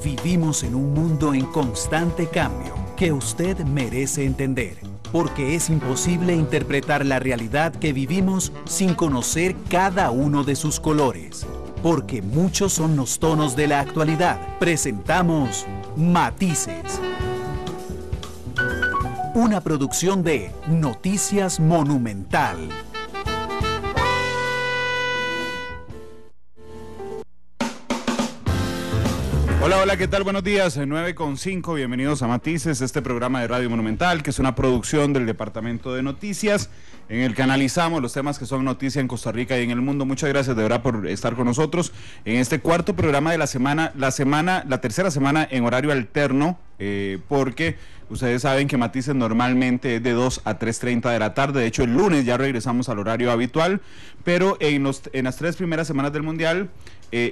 Vivimos en un mundo en constante cambio que usted merece entender, porque es imposible interpretar la realidad que vivimos sin conocer cada uno de sus colores. Porque muchos son los tonos de la actualidad. Presentamos Matices. Una producción de Noticias Monumental. Hola, ¿qué tal? Buenos días, 9:05, bienvenidos a Matices, este programa de Radio Monumental, que es una producción del Departamento de Noticias, en el que analizamos los temas que son noticia en Costa Rica y en el mundo. Muchas gracias de verdad por estar con nosotros en este cuarto programa de la tercera semana en horario alterno, porque ustedes saben que Matices normalmente es de 2 a 3:30 de la tarde, de hecho el lunes ya regresamos al horario habitual, pero en las 3 primeras semanas del Mundial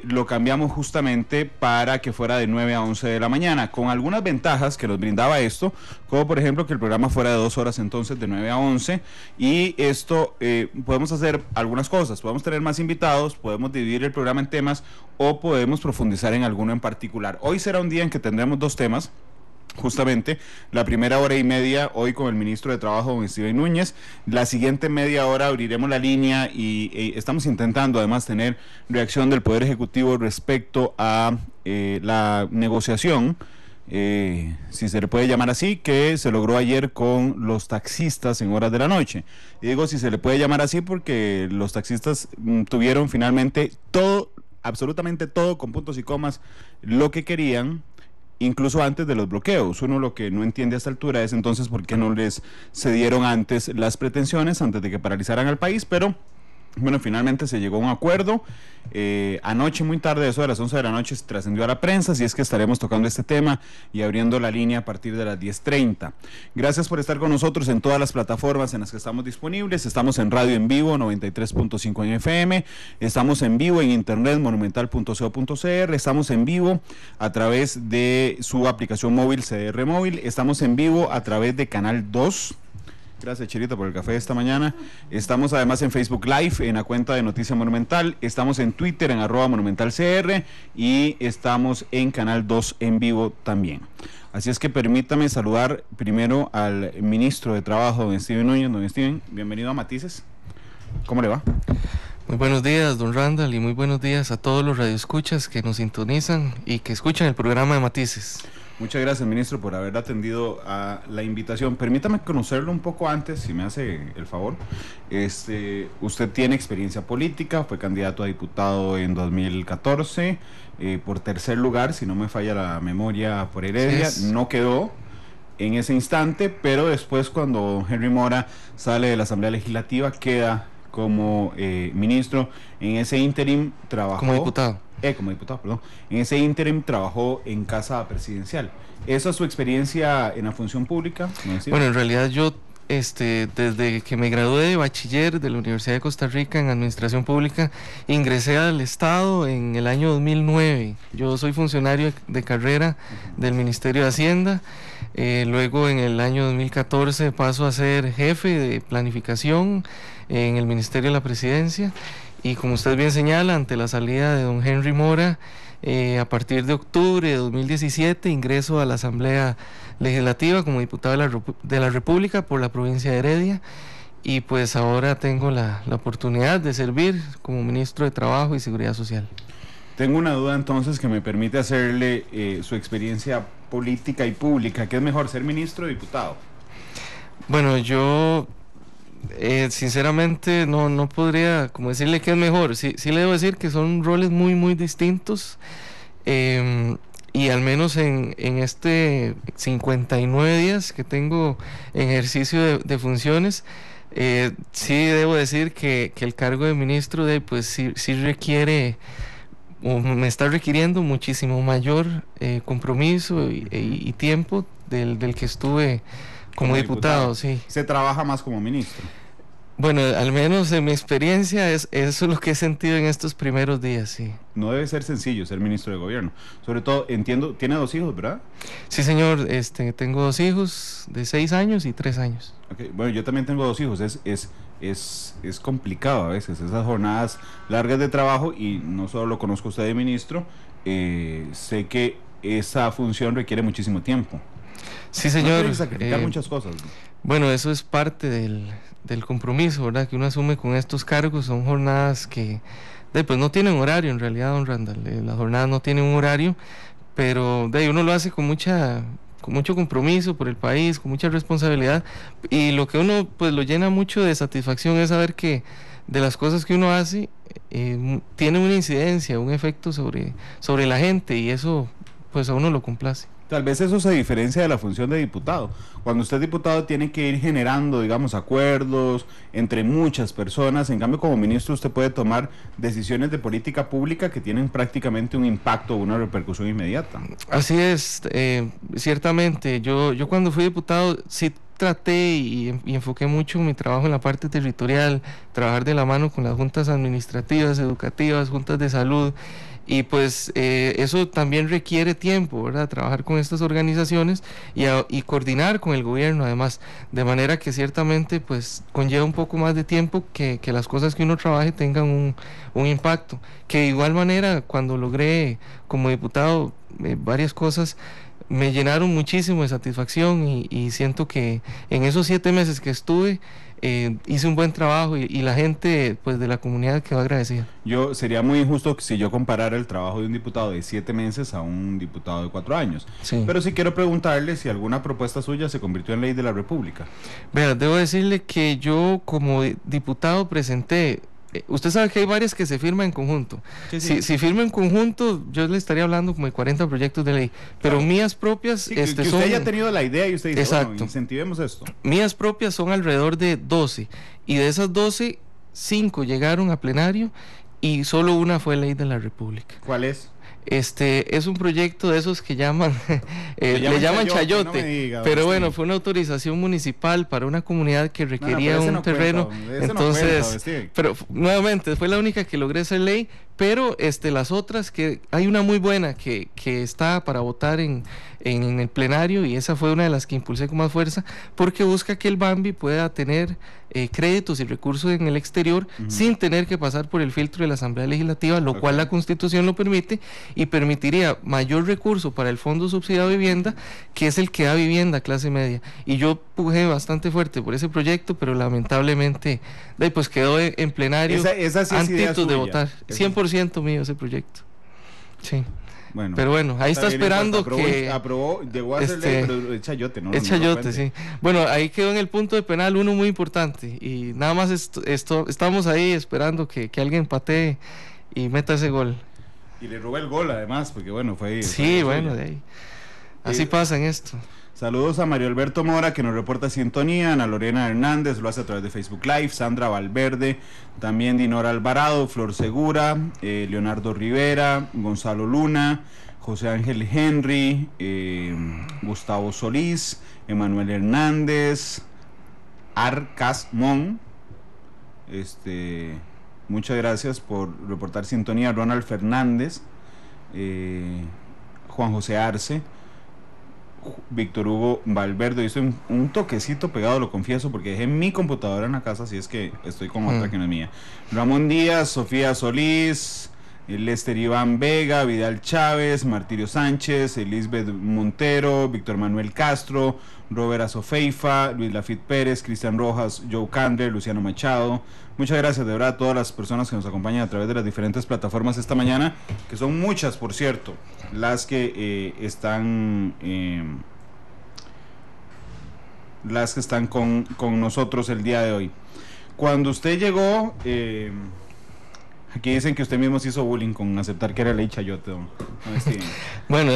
lo cambiamos justamente para que fuera de 9 a 11 de la mañana, con algunas ventajas que nos brindaba esto, como por ejemplo que el programa fuera de 2 horas entonces de 9 a 11, y esto podemos hacer algunas cosas, podemos tener más invitados, podemos dividir el programa en temas o podemos profundizar en alguno en particular. Hoy será un día en que tendremos 2 temas. Justamente, la primera hora y media hoy con el ministro de Trabajo, don Steven Núñez. La siguiente media hora abriremos la línea y estamos intentando además tener reacción del Poder Ejecutivo respecto a la negociación, si se le puede llamar así, que se logró ayer con los taxistas en horas de la noche. Y digo si se le puede llamar así porque los taxistas tuvieron finalmente todo, absolutamente todo, con puntos y comas, lo que querían, incluso antes de los bloqueos. Uno lo que no entiende a esta altura es entonces por qué no les cedieron antes las pretensiones, antes de que paralizaran al país, pero bueno, finalmente se llegó a un acuerdo. Anoche muy tarde, eso de las 11 de la noche, se trascendió a la prensa, así es que estaremos tocando este tema y abriendo la línea a partir de las 10:30. Gracias por estar con nosotros en todas las plataformas en las que estamos disponibles. Estamos en radio en vivo, 93.5 en FM, estamos en vivo en internet, monumental.co.cr, estamos en vivo a través de su aplicación móvil CDR Móvil, estamos en vivo a través de Canal 2. Gracias, Chirita, por el café de esta mañana. Estamos además en Facebook Live, en la cuenta de Noticia Monumental. Estamos en Twitter, en @monumentalcr. Y estamos en Canal 2 en vivo también. Así es que permítame saludar primero al ministro de Trabajo, don Steven Núñez. Don Steven, bienvenido a Matices. ¿Cómo le va? Muy buenos días, don Randall, y muy buenos días a todos los radioescuchas que nos sintonizan y que escuchan el programa de Matices. Muchas gracias, ministro, por haber atendido a la invitación. Permítame conocerlo un poco antes, si me hace el favor. Usted tiene experiencia política, fue candidato a diputado en 2014, por tercer lugar, si no me falla la memoria, por Heredia. Sí, no quedó en ese instante, pero después, cuando Henry Mora sale de la Asamblea Legislativa, queda como ministro. En ese ínterim trabajó como diputado, perdón. En ese ínterim trabajó en Casa Presidencial. ¿Esa es su experiencia en la función pública? Bueno, en realidad yo desde que me gradué de bachiller de la Universidad de Costa Rica en Administración Pública, ingresé al Estado en el año 2009. Yo soy funcionario de carrera del Ministerio de Hacienda. Luego en el año 2014 paso a ser jefe de planificación en el Ministerio de la Presidencia, y como usted bien señala, ante la salida de don Henry Mora, a partir de octubre de 2017 ingreso a la Asamblea Legislativa como diputado de la República por la provincia de Heredia, y pues ahora tengo la oportunidad de servir como ministro de Trabajo y Seguridad Social. Tengo una duda entonces que me permite hacerle su experiencia política y pública. ¿Qué es mejor, ser ministro o diputado? Bueno, yo sinceramente no podría como decirle qué es mejor. Sí le debo decir que son roles muy muy distintos, y al menos en este 59 días que tengo en ejercicio de funciones, sí debo decir que el cargo de ministro pues sí requiere, o me está requiriendo muchísimo mayor compromiso y tiempo del que estuve como diputado. Sí. ¿Se trabaja más como ministro? Bueno, al menos en mi experiencia eso es lo que he sentido en estos primeros días, sí. No debe ser sencillo ser ministro de gobierno. Sobre todo, entiendo, tiene 2 hijos, ¿verdad? Sí, señor, tengo 2 hijos de 6 años y 3 años. Okay. Bueno, yo también tengo 2 hijos. Es complicado a veces, esas jornadas largas de trabajo, y no solo lo conozco a usted de ministro, sé que esa función requiere muchísimo tiempo. Sí, señor. No sacrificar muchas cosas. Bueno, eso es parte del compromiso, ¿verdad?, que uno asume con estos cargos. Son jornadas que pues no tienen horario en realidad, don Randall. Las jornadas no tienen un horario, pero uno lo hace con mucho compromiso por el país, con mucha responsabilidad, y lo que uno pues lo llena mucho de satisfacción es saber que de las cosas que uno hace tiene una incidencia, un efecto sobre la gente, y eso pues a uno lo complace. Tal vez eso se diferencia de la función de diputado. Cuando usted es diputado tiene que ir generando, digamos, acuerdos entre muchas personas. En cambio, como ministro usted puede tomar decisiones de política pública que tienen prácticamente un impacto o una repercusión inmediata. Así es, ciertamente. Yo cuando fui diputado sí traté y enfoqué mucho mi trabajo en la parte territorial, trabajar de la mano con las juntas administrativas, educativas, juntas de salud. Y pues eso también requiere tiempo, ¿verdad?, trabajar con estas organizaciones y coordinar con el gobierno además, de manera que ciertamente pues conlleva un poco más de tiempo que las cosas que uno trabaje tengan un impacto. Que de igual manera, cuando logré como diputado varias cosas, me llenaron muchísimo de satisfacción, y siento que en esos 7 meses que estuve hice un buen trabajo, y la gente pues de la comunidad quedó agradecida. Sería muy injusto si yo comparara el trabajo de un diputado de 7 meses a un diputado de 4 años. Sí. Pero sí quiero preguntarle si alguna propuesta suya se convirtió en ley de la República. Vea, debo decirle que yo como diputado presenté, usted sabe que hay varias que se firman en conjunto. Sí. Si firma en conjunto, yo le estaría hablando como de 40 proyectos de ley, pero claro, mías propias que usted son... haya tenido la idea y usted dice, exacto, bueno, incentivemos esto. Mías propias son alrededor de 12, y de esas 12, 5 llegaron a plenario y solo una fue ley de la República. ¿Cuál es? Es un proyecto de esos que llaman le llaman chayote, no me diga, pero bueno, fue una autorización municipal para una comunidad que requería un terreno, entonces, pero nuevamente fue la única que logré hacer ley. Pero las otras, que hay una muy buena que está para votar en el plenario, y esa fue una de las que impulsé con más fuerza, porque busca que el Bambi pueda tener créditos y recursos en el exterior sin tener que pasar por el filtro de la Asamblea Legislativa, lo cual la Constitución lo permite, y permitiría mayor recurso para el Fondo Subsidiado de Vivienda, que es el que da vivienda a clase media. Y yo pujé bastante fuerte por ese proyecto, pero lamentablemente pues quedó en plenario esa sí antes de votar. 100% mío ese proyecto. Sí. Bueno, pero bueno, ahí está esperando aprobó, llegó a ser ley, pero es chayote, ¿no? Es chayote, sí. Bueno, ahí quedó en el punto de penal uno muy importante, y nada más estamos ahí esperando que alguien patee y meta ese gol. Y le robó el gol además, porque bueno, fue... Sí, bueno, de ahí. Así pasa en esto. Saludos a Mario Alberto Mora, que nos reporta sintonía, Ana Lorena Hernández, lo hace a través de Facebook Live, Sandra Valverde, también Dinora Alvarado, Flor Segura, Leonardo Rivera, Gonzalo Luna, José Ángel Henry, Gustavo Solís, Emanuel Hernández, Arcasmón, muchas gracias por reportar sintonía, Ronald Fernández, Juan José Arce, Víctor Hugo Valverde. Hice un toquecito pegado, lo confieso, porque dejé mi computadora en la casa, así es que estoy con otra que no es mía. Ramón Díaz, Sofía Solís, Lester Iván Vega, Vidal Chávez, Martirio Sánchez, Elizabeth Montero, Víctor Manuel Castro, Robert Azofeifa, Luis Lafitte Pérez, Cristian Rojas, Joe Candler, Luciano Machado. Muchas gracias de verdad a todas las personas que nos acompañan a través de las diferentes plataformas esta mañana, que son muchas, por cierto, las que están con nosotros el día de hoy. Cuando usted llegó, aquí dicen que usted mismo se hizo bullying con aceptar que era ley chayote, don Steven. Bueno,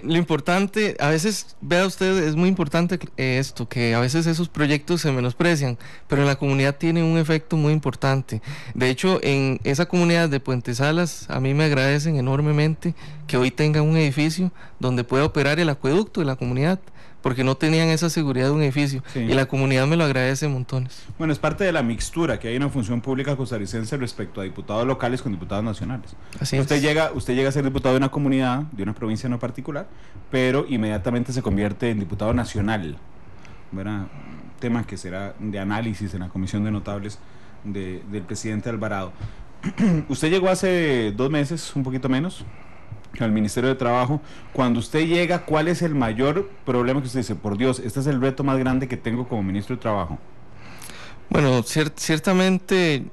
lo importante, a veces, vea usted, es muy importante esto, que a veces esos proyectos se menosprecian, pero en la comunidad tienen un efecto muy importante. De hecho, en esa comunidad de Puente Salas, a mí me agradecen enormemente que hoy tengan un edificio donde pueda operar el acueducto de la comunidad, porque no tenían esa seguridad de un edificio, sí. Y la comunidad me lo agradece montones. Bueno, es parte de la mixtura que hay en una función pública costarricense respecto a diputados locales con diputados nacionales. Así usted llega a ser diputado de una comunidad, de una provincia no particular, pero inmediatamente se convierte en diputado nacional, ¿verdad? Tema que será de análisis en la comisión de notables del presidente Alvarado. Usted llegó hace 2 meses, un poquito menos. al Ministerio de Trabajo. Cuando usted llega, ¿cuál es el mayor problema que usted dice, por Dios, este es el reto más grande que tengo como ministro de Trabajo? Bueno, ciertamente,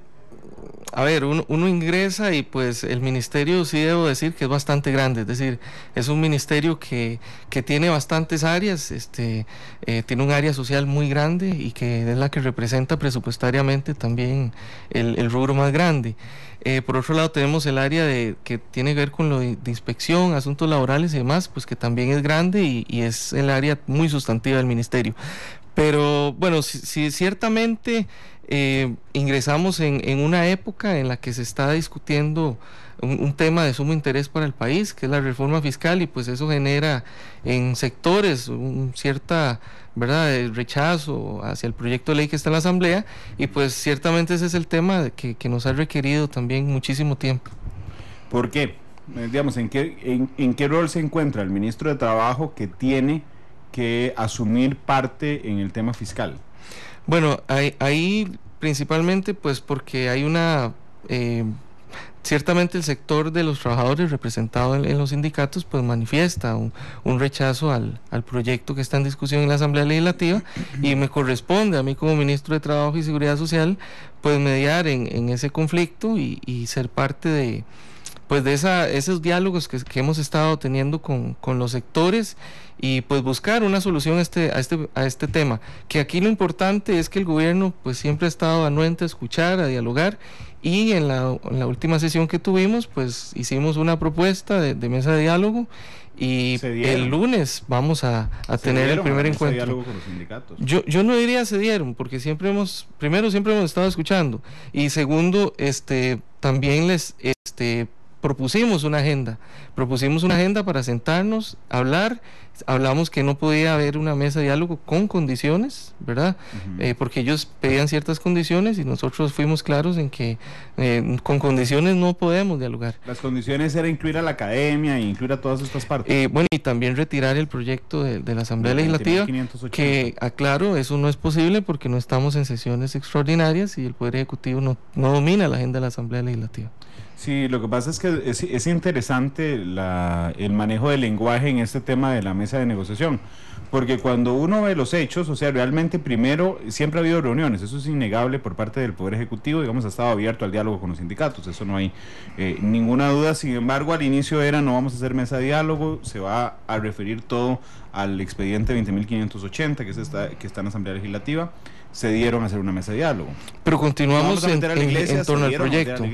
a ver, uno ingresa y pues el ministerio, sí debo decir que es bastante grande, es decir, es un ministerio que tiene bastantes áreas, tiene un área social muy grande y que es la que representa presupuestariamente también el rubro más grande. Por otro lado tenemos el área que tiene que ver con lo de inspección, asuntos laborales y demás, pues que también es grande y es el área muy sustantiva del ministerio. Pero bueno, si ciertamente ingresamos en una época en la que se está discutiendo un tema de sumo interés para el país, que es la reforma fiscal, y pues eso genera en sectores un cierta, ¿verdad?, rechazo hacia el proyecto de ley que está en la Asamblea, y pues ciertamente ese es el tema que nos ha requerido también muchísimo tiempo. ¿Por qué? Digamos, ¿en qué rol se encuentra el ministro de Trabajo que tiene que asumir parte en el tema fiscal? Bueno, ahí principalmente pues porque hay una... ciertamente el sector de los trabajadores representado en los sindicatos pues manifiesta un rechazo al proyecto que está en discusión en la Asamblea Legislativa, y me corresponde a mí como ministro de Trabajo y Seguridad Social pues mediar en ese conflicto y ser parte de pues de esos diálogos que hemos estado teniendo con los sectores, y pues buscar una solución a este tema, que aquí lo importante es que el gobierno pues siempre ha estado anuente a escuchar, a dialogar, y en la última sesión que tuvimos pues hicimos una propuesta de mesa de diálogo, y el lunes vamos a tener el primer encuentro. Diálogo con los sindicatos. Yo no diría se dieron, porque siempre hemos estado escuchando, y segundo, también les propusimos una agenda para sentarnos, hablar. Hablamos que no podía haber una mesa de diálogo con condiciones, ¿verdad? Porque ellos pedían ciertas condiciones y nosotros fuimos claros en que con condiciones no podemos dialogar. Las condiciones era incluir a la academia e incluir a todas estas partes. Bueno, y también retirar el proyecto de la Asamblea Legislativa, que aclaro, eso no es posible porque no estamos en sesiones extraordinarias y el Poder Ejecutivo no domina la agenda de la Asamblea Legislativa. Sí, lo que pasa es que es interesante el manejo del lenguaje en este tema de la mesa de negociación, porque cuando uno ve los hechos, o sea, realmente primero siempre ha habido reuniones, eso es innegable por parte del Poder Ejecutivo, digamos, ha estado abierto al diálogo con los sindicatos, eso no hay ninguna duda. Sin embargo, al inicio era no vamos a hacer mesa de diálogo, se va a referir todo al expediente 20.580 que está en la Asamblea Legislativa. Se dieron a hacer una mesa de diálogo. Pero continuamos en torno al proyecto.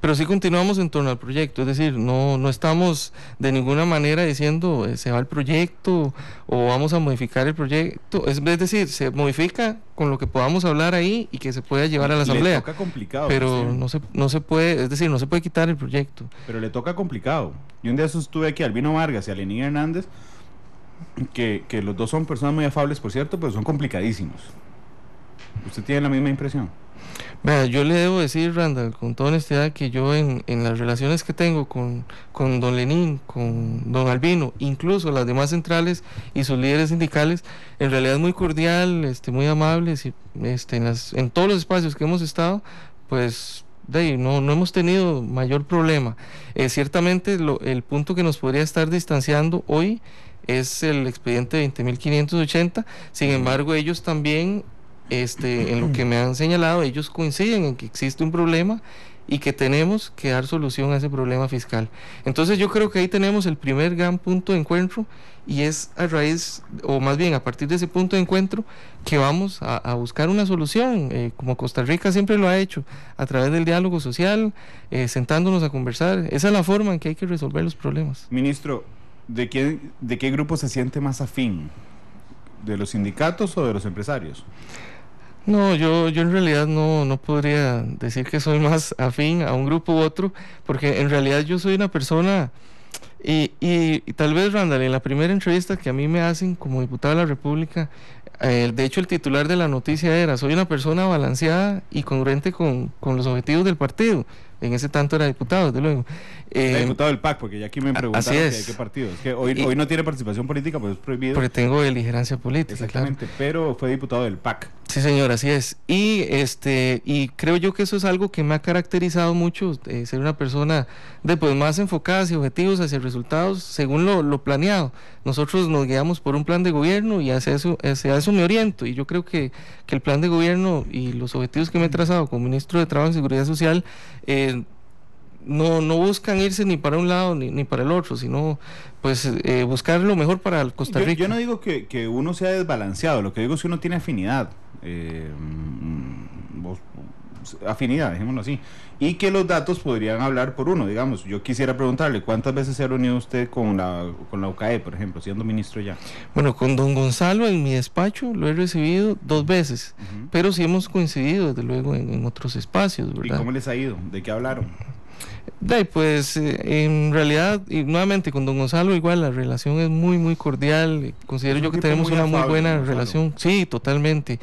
Pero sí continuamos en torno al proyecto, es decir, no estamos de ninguna manera diciendo se va el proyecto o vamos a modificar el proyecto, es decir, se modifica con lo que podamos hablar ahí y que se pueda llevar a la Asamblea. Le toca complicado. Pero no se puede, es decir, no se puede quitar el proyecto. Pero le toca complicado. Yo un día estuve aquí a Albino Vargas y a Lenín Hernández, que los dos son personas muy afables, por cierto, pero son complicadísimos. ¿Usted tiene la misma impresión? Vea, yo le debo decir, Randall, con toda honestidad, que yo en las relaciones que tengo con don Lenín, con don Albino, incluso las demás centrales y sus líderes sindicales, en realidad es muy cordial, muy amable, en todos los espacios que hemos estado, pues no hemos tenido mayor problema. Ciertamente el punto que nos podría estar distanciando hoy es el expediente 20.580, sin embargo ellos también... en lo que me han señalado, ellos coinciden en que existe un problema y que tenemos que dar solución a ese problema fiscal. Entonces yo creo que ahí tenemos el primer gran punto de encuentro, y es a raíz, o más bien a partir de ese punto de encuentro, que vamos a buscar una solución, como Costa Rica siempre lo ha hecho, a través del diálogo social, sentándonos a conversar. Esa es la forma en que hay que resolver los problemas. Ministro, ¿de qué grupo se siente más afín? ¿De los sindicatos o de los empresarios? No, yo en realidad no podría decir que soy más afín a un grupo u otro, porque en realidad yo soy una persona, y tal vez, Randall, en la primera entrevista que a mí me hacen como diputado de la República, de hecho el titular de la noticia era: soy una persona balanceada y congruente con los objetivos del partido. En ese tanto era diputado, desde luego. Era diputado del PAC, porque ya aquí me preguntaron de qué partido. Es que hoy no tiene participación política, pues es prohibido. Porque tengo beligerancia política. Exactamente, claro. Pero fue diputado del PAC. Sí, señor, así es. Y creo yo que eso es algo que me ha caracterizado mucho, ser una persona pues más enfocada hacia objetivos, hacia resultados, según lo planeado. Nosotros nos guiamos por un plan de gobierno y hacia eso me oriento. Y yo creo que el plan de gobierno y los objetivos que me he trazado como ministro de Trabajo y Seguridad Social no buscan irse ni para un lado ni para el otro, sino pues buscar lo mejor para Costa Rica. Yo no digo que uno sea desbalanceado, lo que digo es que uno tiene afinidad, afinidad, dejémoslo así, y que los datos podrían hablar por uno. Digamos, yo quisiera preguntarle, ¿cuántas veces se ha reunido usted con la UCAE, por ejemplo, siendo ministro ya? Bueno, con don Gonzalo en mi despacho lo he recibido 2 veces, pero sí hemos coincidido desde luego en otros espacios, ¿verdad? ¿Y cómo les ha ido? ¿De qué hablaron? Pues en realidad, y nuevamente con don Gonzalo igual la relación es muy muy cordial, considero yo que tenemos una muy buena relación, sí, totalmente,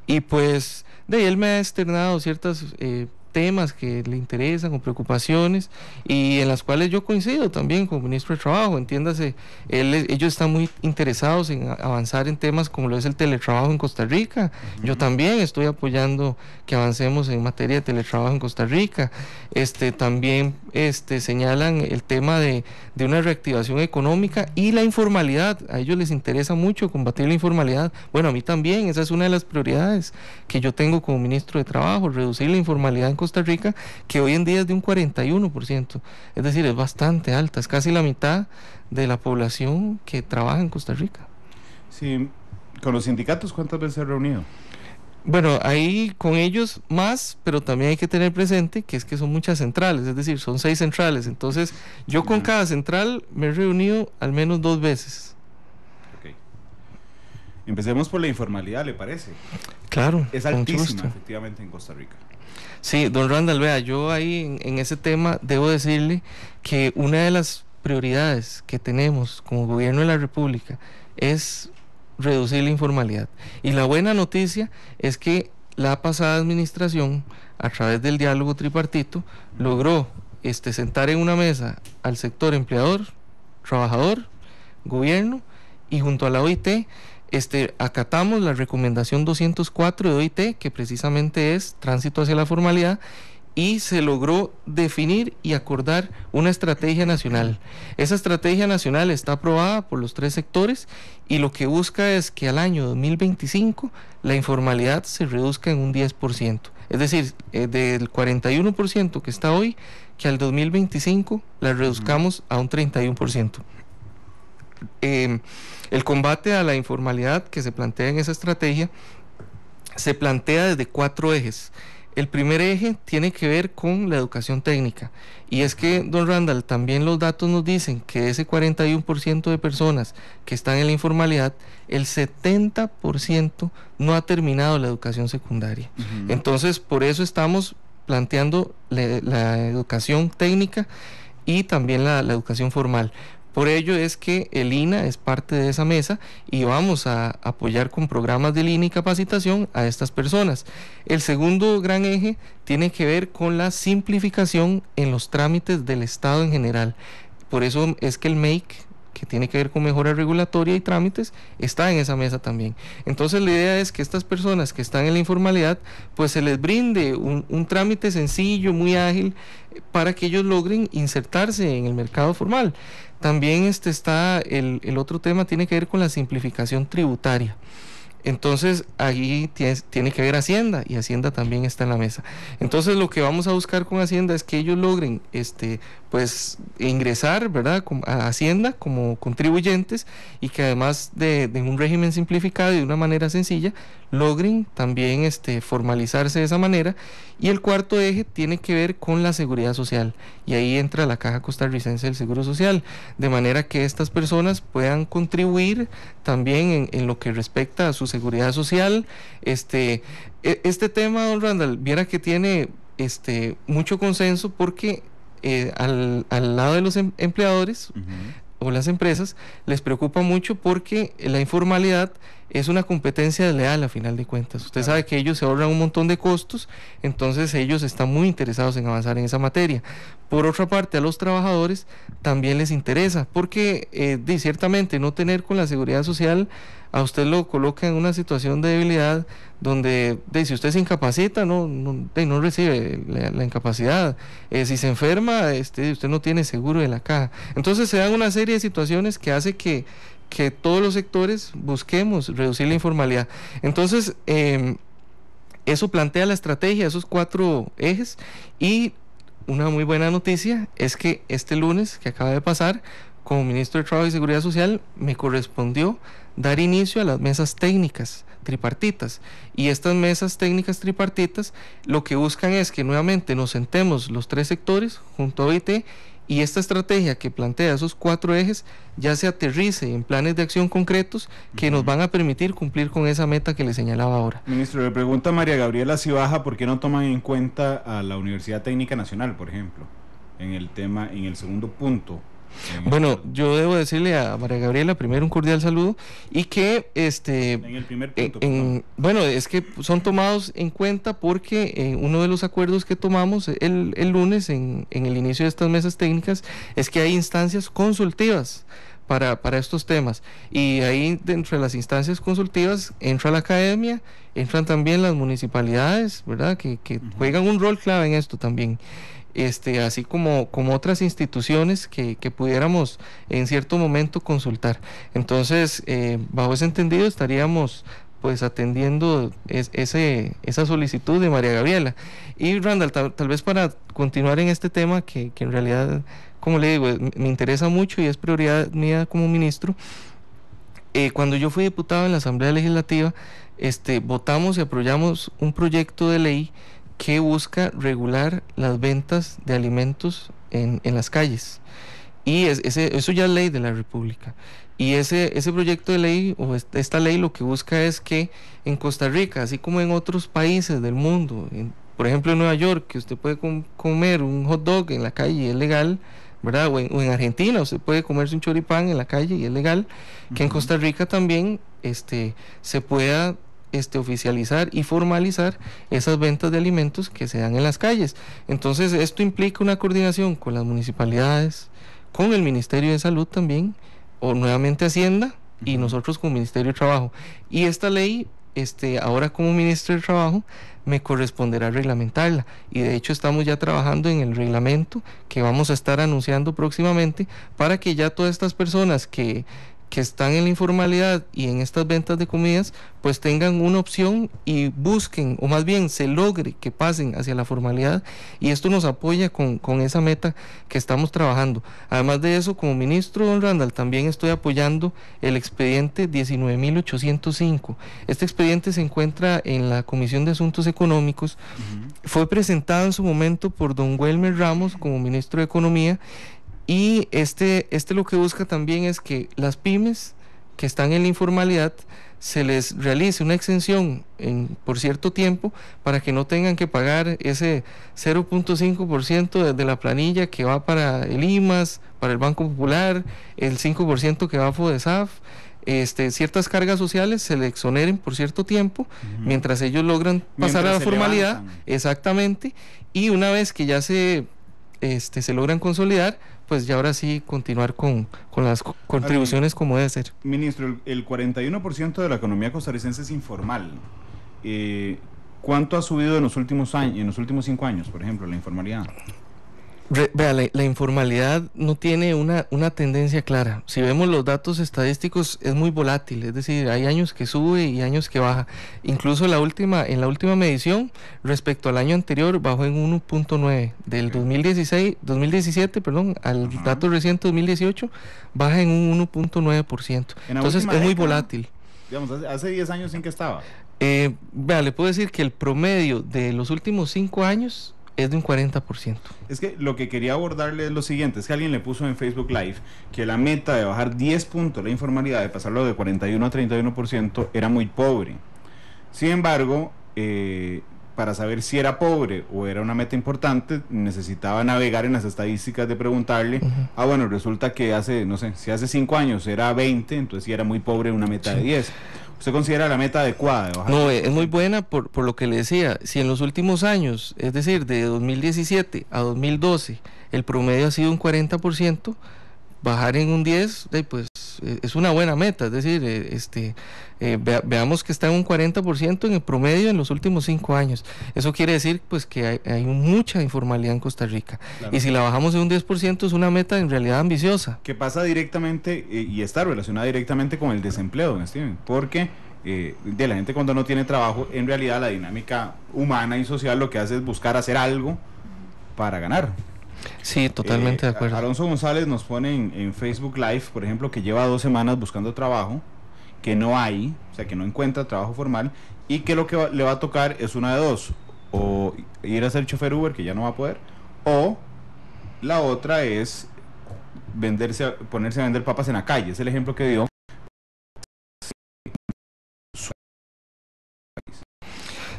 y pues él me ha externado ciertos temas que le interesan o preocupaciones y en las cuales yo coincido también como ministro de Trabajo, entiéndase, ellos están muy interesados en avanzar en temas como lo es el teletrabajo en Costa Rica. Yo también estoy apoyando que avancemos en materia de teletrabajo en Costa Rica. También señalan el tema de una reactivación económica y la informalidad. A ellos les interesa mucho combatir la informalidad. Bueno, a mí también, esa es una de las prioridades que yo tengo como ministro de Trabajo, reducir la informalidad en Costa Rica, que hoy en día es de un 41%, es decir, es bastante alta, es casi la mitad de la población que trabaja en Costa Rica. Sí, con los sindicatos, ¿cuántas veces se ha reunido? Bueno, ahí con ellos más, pero también hay que tener presente que son muchas centrales, es decir, son 6 centrales, entonces yo con cada central me he reunido al menos 2 veces. Okay. Empecemos por la informalidad, ¿le parece? Claro. Es altísima, efectivamente, en Costa Rica. Sí, don Randall, vea, yo ahí en ese tema debo decirle que una de las prioridades que tenemos como gobierno de la República es reducir la informalidad. Y la buena noticia es que la pasada administración, a través del diálogo tripartito, logró sentar en una mesa al sector empleador, trabajador, gobierno, y junto a la OIT acatamos la recomendación 204 de OIT, que precisamente es tránsito hacia la formalidad, y se logró definir y acordar una estrategia nacional. Esa estrategia nacional está aprobada por los 3 sectores y lo que busca es que al año 2025 la informalidad se reduzca en un 10%. Es decir, del 41% que está hoy, que al 2025 la reduzcamos a un 31%. El combate a la informalidad que se plantea en esa estrategia se plantea desde 4 ejes. El primer eje tiene que ver con la educación técnica, y es que, don Randall, también los datos nos dicen que ese 41% de personas que están en la informalidad, el 70% no ha terminado la educación secundaria. Entonces, por eso estamos planteando la educación técnica y también la educación formal. Por ello es que el INA es parte de esa mesa y vamos a apoyar con programas de INA y capacitación a estas personas. El segundo gran eje tiene que ver con la simplificación en los trámites del Estado en general. Por eso es que el MAKE, que tiene que ver con mejora regulatoria y trámites, está en esa mesa también. Entonces la idea es que estas personas que están en la informalidad, pues se les brinde un trámite sencillo, muy ágil, para que ellos logren insertarse en el mercado formal. También está el otro tema, tiene que ver con la simplificación tributaria. Entonces ahí tiene que ver Hacienda, y Hacienda también está en la mesa. Entonces lo que vamos a buscar con Hacienda es que ellos logren pues ingresar, ¿verdad?, a Hacienda como contribuyentes, y que además de un régimen simplificado y de una manera sencilla, logren también formalizarse de esa manera. Y el cuarto eje tiene que ver con la seguridad social, y ahí entra la Caja Costarricense del Seguro Social, de manera que estas personas puedan contribuir también en lo que respecta a su seguridad social. Este tema, don Randall, viera que tiene mucho consenso, porque al lado de los empleadores o las empresas les preocupa mucho, porque la informalidad es una competencia desleal a final de cuentas. Usted sabe que ellos se ahorran un montón de costos, entonces ellos están muy interesados en avanzar en esa materia. Por otra parte, a los trabajadores también les interesa, porque ciertamente no tener con la seguridad social a usted lo coloca en una situación de debilidad donde si usted se incapacita no recibe la incapacidad, si se enferma usted no tiene seguro de la caja. Entonces se dan una serie de situaciones que hace que todos los sectores busquemos reducir la informalidad. Entonces eso plantea la estrategia, esos 4 ejes, y una muy buena noticia es que este lunes que acaba de pasar, como ministro de Trabajo y Seguridad Social, me correspondió dar inicio a las mesas técnicas tripartitas, y estas mesas técnicas tripartitas lo que buscan es que nuevamente nos sentemos los 3 sectores junto a OIT, y esta estrategia que plantea esos 4 ejes ya se aterrice en planes de acción concretos que nos van a permitir cumplir con esa meta que le señalaba ahora. Ministro, le pregunta a María Gabriela Cibaja por qué no toman en cuenta a la Universidad Técnica Nacional, por ejemplo, en el segundo punto. Bueno, yo debo decirle a María Gabriela primero un cordial saludo, y que en el primer punto, bueno, es que son tomados en cuenta porque uno de los acuerdos que tomamos el lunes en el inicio de estas mesas técnicas es que hay instancias consultivas para estos temas, y ahí dentro de las instancias consultivas entra la academia, entran también las municipalidades, ¿verdad? Que juegan un rol clave en esto también. Así como otras instituciones que pudiéramos en cierto momento consultar. Entonces, bajo ese entendido estaríamos pues atendiendo esa solicitud de María Gabriela. Y Randall, tal vez para continuar en este tema que en realidad, como le digo, me interesa mucho y es prioridad mía como ministro. Cuando yo fui diputado en la Asamblea Legislativa, votamos y apoyamos un proyecto de ley que busca regular las ventas de alimentos en las calles, y eso ya es ley de la República, y ese proyecto de ley o esta ley lo que busca es que en Costa Rica, así como en otros países del mundo, por ejemplo en Nueva York, que usted puede comer un hot dog en la calle y es legal, ¿verdad? O en Argentina usted puede comerse un choripán en la calle y es legal, que en Costa Rica también se pueda oficializar y formalizar esas ventas de alimentos que se dan en las calles. Entonces esto implica una coordinación con las municipalidades, con el Ministerio de Salud también, o nuevamente Hacienda, y nosotros como Ministerio de Trabajo. Y esta ley, ahora como ministro de Trabajo, me corresponderá reglamentarla, y de hecho estamos ya trabajando en el reglamento que vamos a estar anunciando próximamente, para que ya todas estas personas que están en la informalidad y en estas ventas de comidas, pues tengan una opción y busquen, o más bien se logre que pasen hacia la formalidad, y esto nos apoya con esa meta que estamos trabajando. Además de eso, como ministro, don Randall, también estoy apoyando el expediente 19.805. Este expediente se encuentra en la Comisión de Asuntos Económicos. Fue presentado en su momento por don Welmer Ramos como ministro de Economía, y lo que busca también es que las pymes que están en la informalidad se les realice una exención por cierto tiempo, para que no tengan que pagar ese 0.5% de la planilla que va para el IMAS, para el Banco Popular, el 5% que va a FODESAF. Ciertas cargas sociales se le exoneren por cierto tiempo, mientras ellos logran pasar a la formalidad, levantan. Exactamente, y una vez que ya se logran consolidar, pues ya ahora sí continuar con las contribuciones como debe ser. Ministro, el 41% de la economía costarricense es informal. ¿Cuánto ha subido en los últimos 5 años, por ejemplo, la informalidad? Vea, la informalidad no tiene una tendencia clara. Si vemos los datos estadísticos, es muy volátil, es decir, hay años que sube y años que baja. Incluso en la última medición, respecto al año anterior, bajó en 1.9. Del 2017, al dato reciente 2018, baja en un 1.9%. Entonces es muy volátil. Digamos, hace 10 años, ¿en qué estaba? Vea, le puedo decir que el promedio de los últimos 5 años es de un 40%. Es que lo que quería abordarle es lo siguiente, es que alguien le puso en Facebook Live que la meta de bajar 10 puntos la informalidad, de pasarlo de 41 a 31%, era muy pobre. Sin embargo, para saber si era pobre o era una meta importante, necesitaba navegar en las estadísticas de preguntarle, bueno, resulta que hace 5 años era 20, entonces sí era muy pobre una meta de 10. ¿Usted considera la meta adecuada de bajar? No, es muy buena por lo que le decía. Si en los últimos años, es decir, de 2017 a 2012, el promedio ha sido un 40%, bajar en un 10, pues es una buena meta. Es decir, veamos que está en un 40% en el promedio en los últimos 5 años. Eso quiere decir pues que hay mucha informalidad en Costa Rica. Claro. Y si la bajamos en un 10% es una meta en realidad ambiciosa. Que pasa directamente y está relacionada directamente con el desempleo, don Steven, porque de la gente cuando no tiene trabajo, en realidad la dinámica humana y social lo que hace es buscar hacer algo para ganar. Sí, totalmente de acuerdo. Alonso González nos pone en Facebook Live, por ejemplo, que lleva 2 semanas buscando trabajo, que no hay, o sea, que no encuentra trabajo formal, y que lo que le va a tocar es una de dos: o ir a ser chofer Uber, que ya no va a poder, o la otra es ponerse a vender papas en la calle. Es el ejemplo que dio.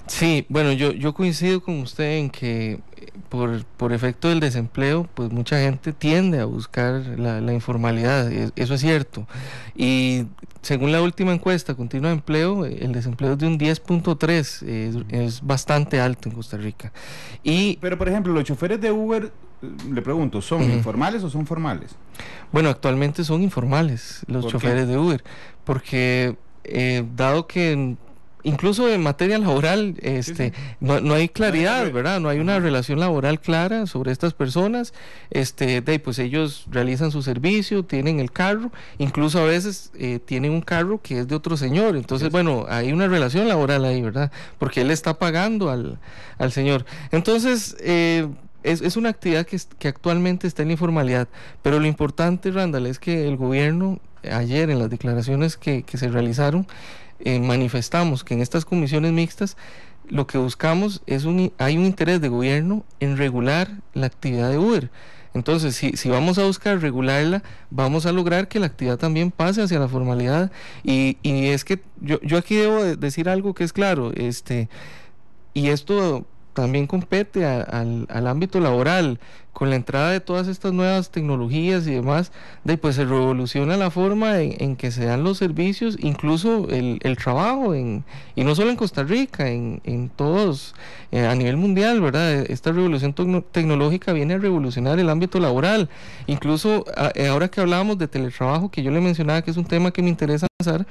Sí, bueno, yo coincido con usted en que por efecto del desempleo, pues mucha gente tiende a buscar la informalidad, eso es cierto. Y según la última encuesta continua de empleo, el desempleo es de un 10.3, es bastante alto en Costa Rica. Pero por ejemplo, los choferes de Uber, le pregunto, ¿son informales o son formales? Bueno, actualmente son informales los choferes de Uber, porque dado que incluso en materia laboral, sí. No hay claridad, ¿verdad? No hay una relación laboral clara sobre estas personas. Pues ellos realizan su servicio, tienen el carro, incluso a veces tienen un carro que es de otro señor. Entonces, bueno, hay una relación laboral ahí, ¿verdad? Porque él está pagando al señor. Entonces, es una actividad que actualmente está en la informalidad. Pero lo importante, Randall, es que el gobierno, ayer en las declaraciones que se realizaron, manifestamos que en estas comisiones mixtas lo que buscamos es hay un interés de gobierno en regular la actividad de Uber. Entonces, si vamos a buscar regularla, vamos a lograr que la actividad también pase hacia la formalidad. Y es que yo aquí debo decir algo que es claro, y esto también compete al ámbito laboral. Con la entrada de todas estas nuevas tecnologías y demás, pues se revoluciona la forma en que se dan los servicios, incluso el trabajo, y no solo en Costa Rica, en todos, a nivel mundial, ¿verdad? Esta revolución tecnológica viene a revolucionar el ámbito laboral. Incluso ahora que hablábamos de teletrabajo, que yo le mencionaba que es un tema que me interesa pasar,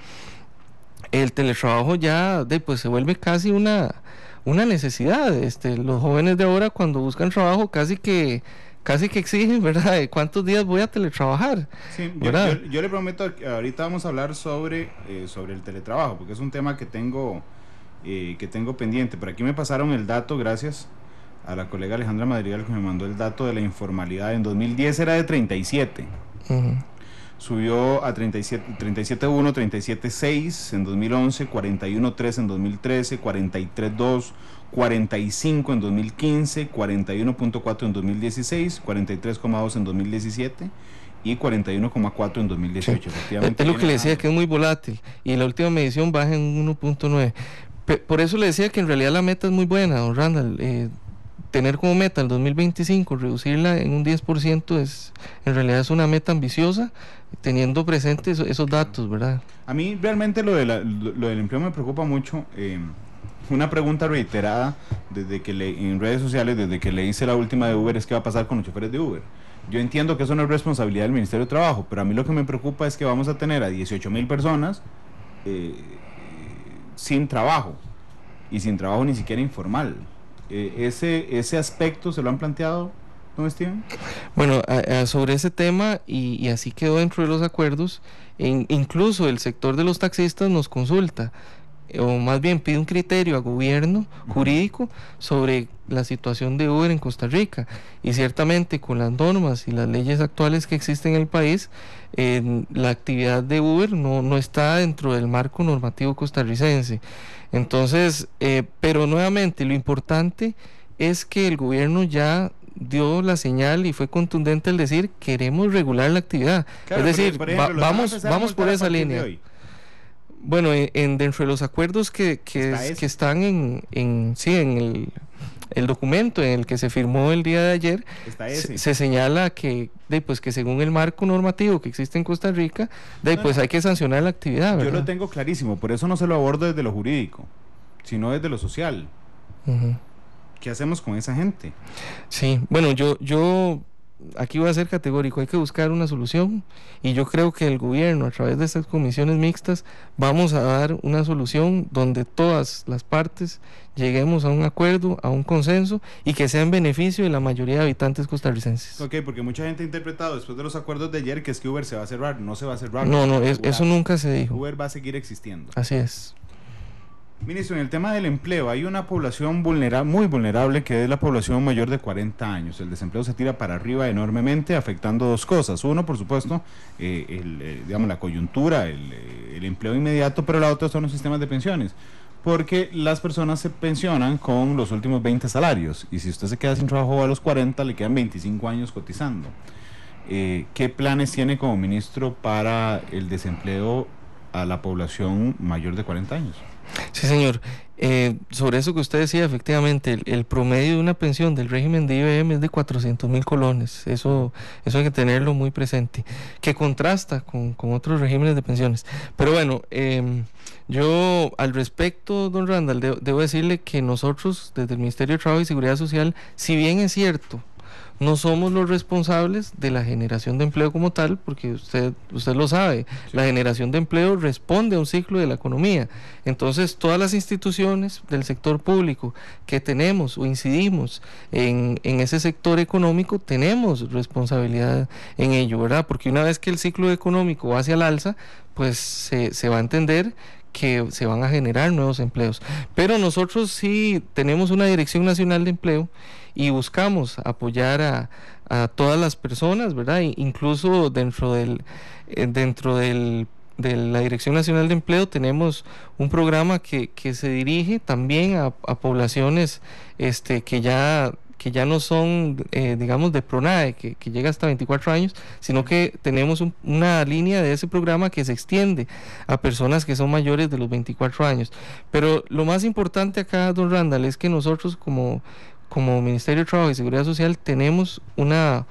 el teletrabajo ya pues se vuelve casi una necesidad. Los jóvenes de ahora, cuando buscan trabajo, casi que exigen, ¿verdad? ¿Cuántos días voy a teletrabajar? Sí, yo le prometo que ahorita vamos a hablar sobre el teletrabajo, porque es un tema que tengo pendiente. Por aquí me pasaron el dato, gracias a la colega Alejandra Madrigal, que me mandó el dato de la informalidad. En 2010 era de 37. Subió a 37.1, 37.6 en 2011, 41.3 en 2013, 43.2, 45 en 2015, 41.4 en 2016, 43.2 en 2017 y 41.4 en 2018. Sí. Efectivamente, es lo que le decía, que es muy volátil, y la última medición baja en 1.9. Por eso le decía que en realidad la meta es muy buena, don Randall. Tener como meta el 2025 reducirla en un 10% en realidad es una meta ambiciosa, teniendo presentes esos datos, ¿verdad? A mí realmente lo del empleo me preocupa mucho. Una pregunta reiterada en redes sociales, desde que le hice la última de Uber, es qué va a pasar con los choferes de Uber. Yo entiendo que eso no es responsabilidad del Ministerio de Trabajo, pero a mí lo que me preocupa es que vamos a tener a 18,000 personas sin trabajo, y sin trabajo ni siquiera informal. Ese aspecto se lo han planteado, don Steven. Bueno, sobre ese tema, y así quedó dentro de los acuerdos, incluso el sector de los taxistas nos consulta, o más bien pide un criterio al gobierno jurídico sobre la situación de Uber en Costa Rica, y ciertamente con las normas y las leyes actuales que existen en el país, la actividad de Uber no está dentro del marco normativo costarricense. Entonces, pero nuevamente lo importante es que el gobierno ya dio la señal y fue contundente al decir queremos regular la actividad. Claro, es decir, por ejemplo, vamos por esa línea. Bueno, dentro de los acuerdos que están en el documento en el que se firmó el día de ayer, se señala que que según el marco normativo que existe en Costa Rica, hay que sancionar la actividad, ¿verdad? Yo lo tengo clarísimo, por eso no se lo abordo desde lo jurídico, sino desde lo social. ¿Qué hacemos con esa gente? Sí, bueno, yo aquí voy a ser categórico, hay que buscar una solución, y yo creo que el gobierno, a través de estas comisiones mixtas, vamos a dar una solución donde todas las partes lleguemos a un acuerdo, a un consenso, y que sea en beneficio de la mayoría de habitantes costarricenses. Ok, porque mucha gente ha interpretado después de los acuerdos de ayer que es que Uber se va a cerrar. No se va a cerrar. No, eso nunca se dijo. Uber va a seguir existiendo. Así es. Ministro, en el tema del empleo, hay una población muy vulnerable, que es la población mayor de 40 años. El desempleo se tira para arriba enormemente, afectando dos cosas. Uno, por supuesto, la coyuntura, el empleo inmediato, pero la otra son los sistemas de pensiones. Porque las personas se pensionan con los últimos 20 salarios. Y si usted se queda sin trabajo a los 40, le quedan 25 años cotizando. ¿Qué planes tiene como ministro para el desempleo a la población mayor de 40 años? Sí, señor. Sobre eso que usted decía, efectivamente, el promedio de una pensión del régimen de IBM es de 400,000 colones. Eso hay que tenerlo muy presente, que contrasta con otros regímenes de pensiones. Pero bueno, yo al respecto, don Randall, debo decirle que nosotros, desde el Ministerio de Trabajo y Seguridad Social, si bien es cierto, no somos los responsables de la generación de empleo como tal, porque usted lo sabe, la generación de empleo responde a un ciclo de la economía. Entonces, todas las instituciones del sector público que tenemos o incidimos en ese sector económico, tenemos responsabilidad en ello, ¿verdad? Porque una vez que el ciclo económico va hacia el alza, pues se va a entender que se van a generar nuevos empleos. Pero nosotros sí tenemos una Dirección Nacional de Empleo y buscamos apoyar a todas las personas, ¿verdad? Incluso dentro de la Dirección Nacional de Empleo tenemos un programa que se dirige también a poblaciones que ya no son, digamos, de PRONAE, que llega hasta 24 años, sino que tenemos una línea de ese programa que se extiende a personas que son mayores de los 24 años. Pero lo más importante acá, don Randall, es que nosotros como Ministerio de Trabajo y Seguridad Social tenemos una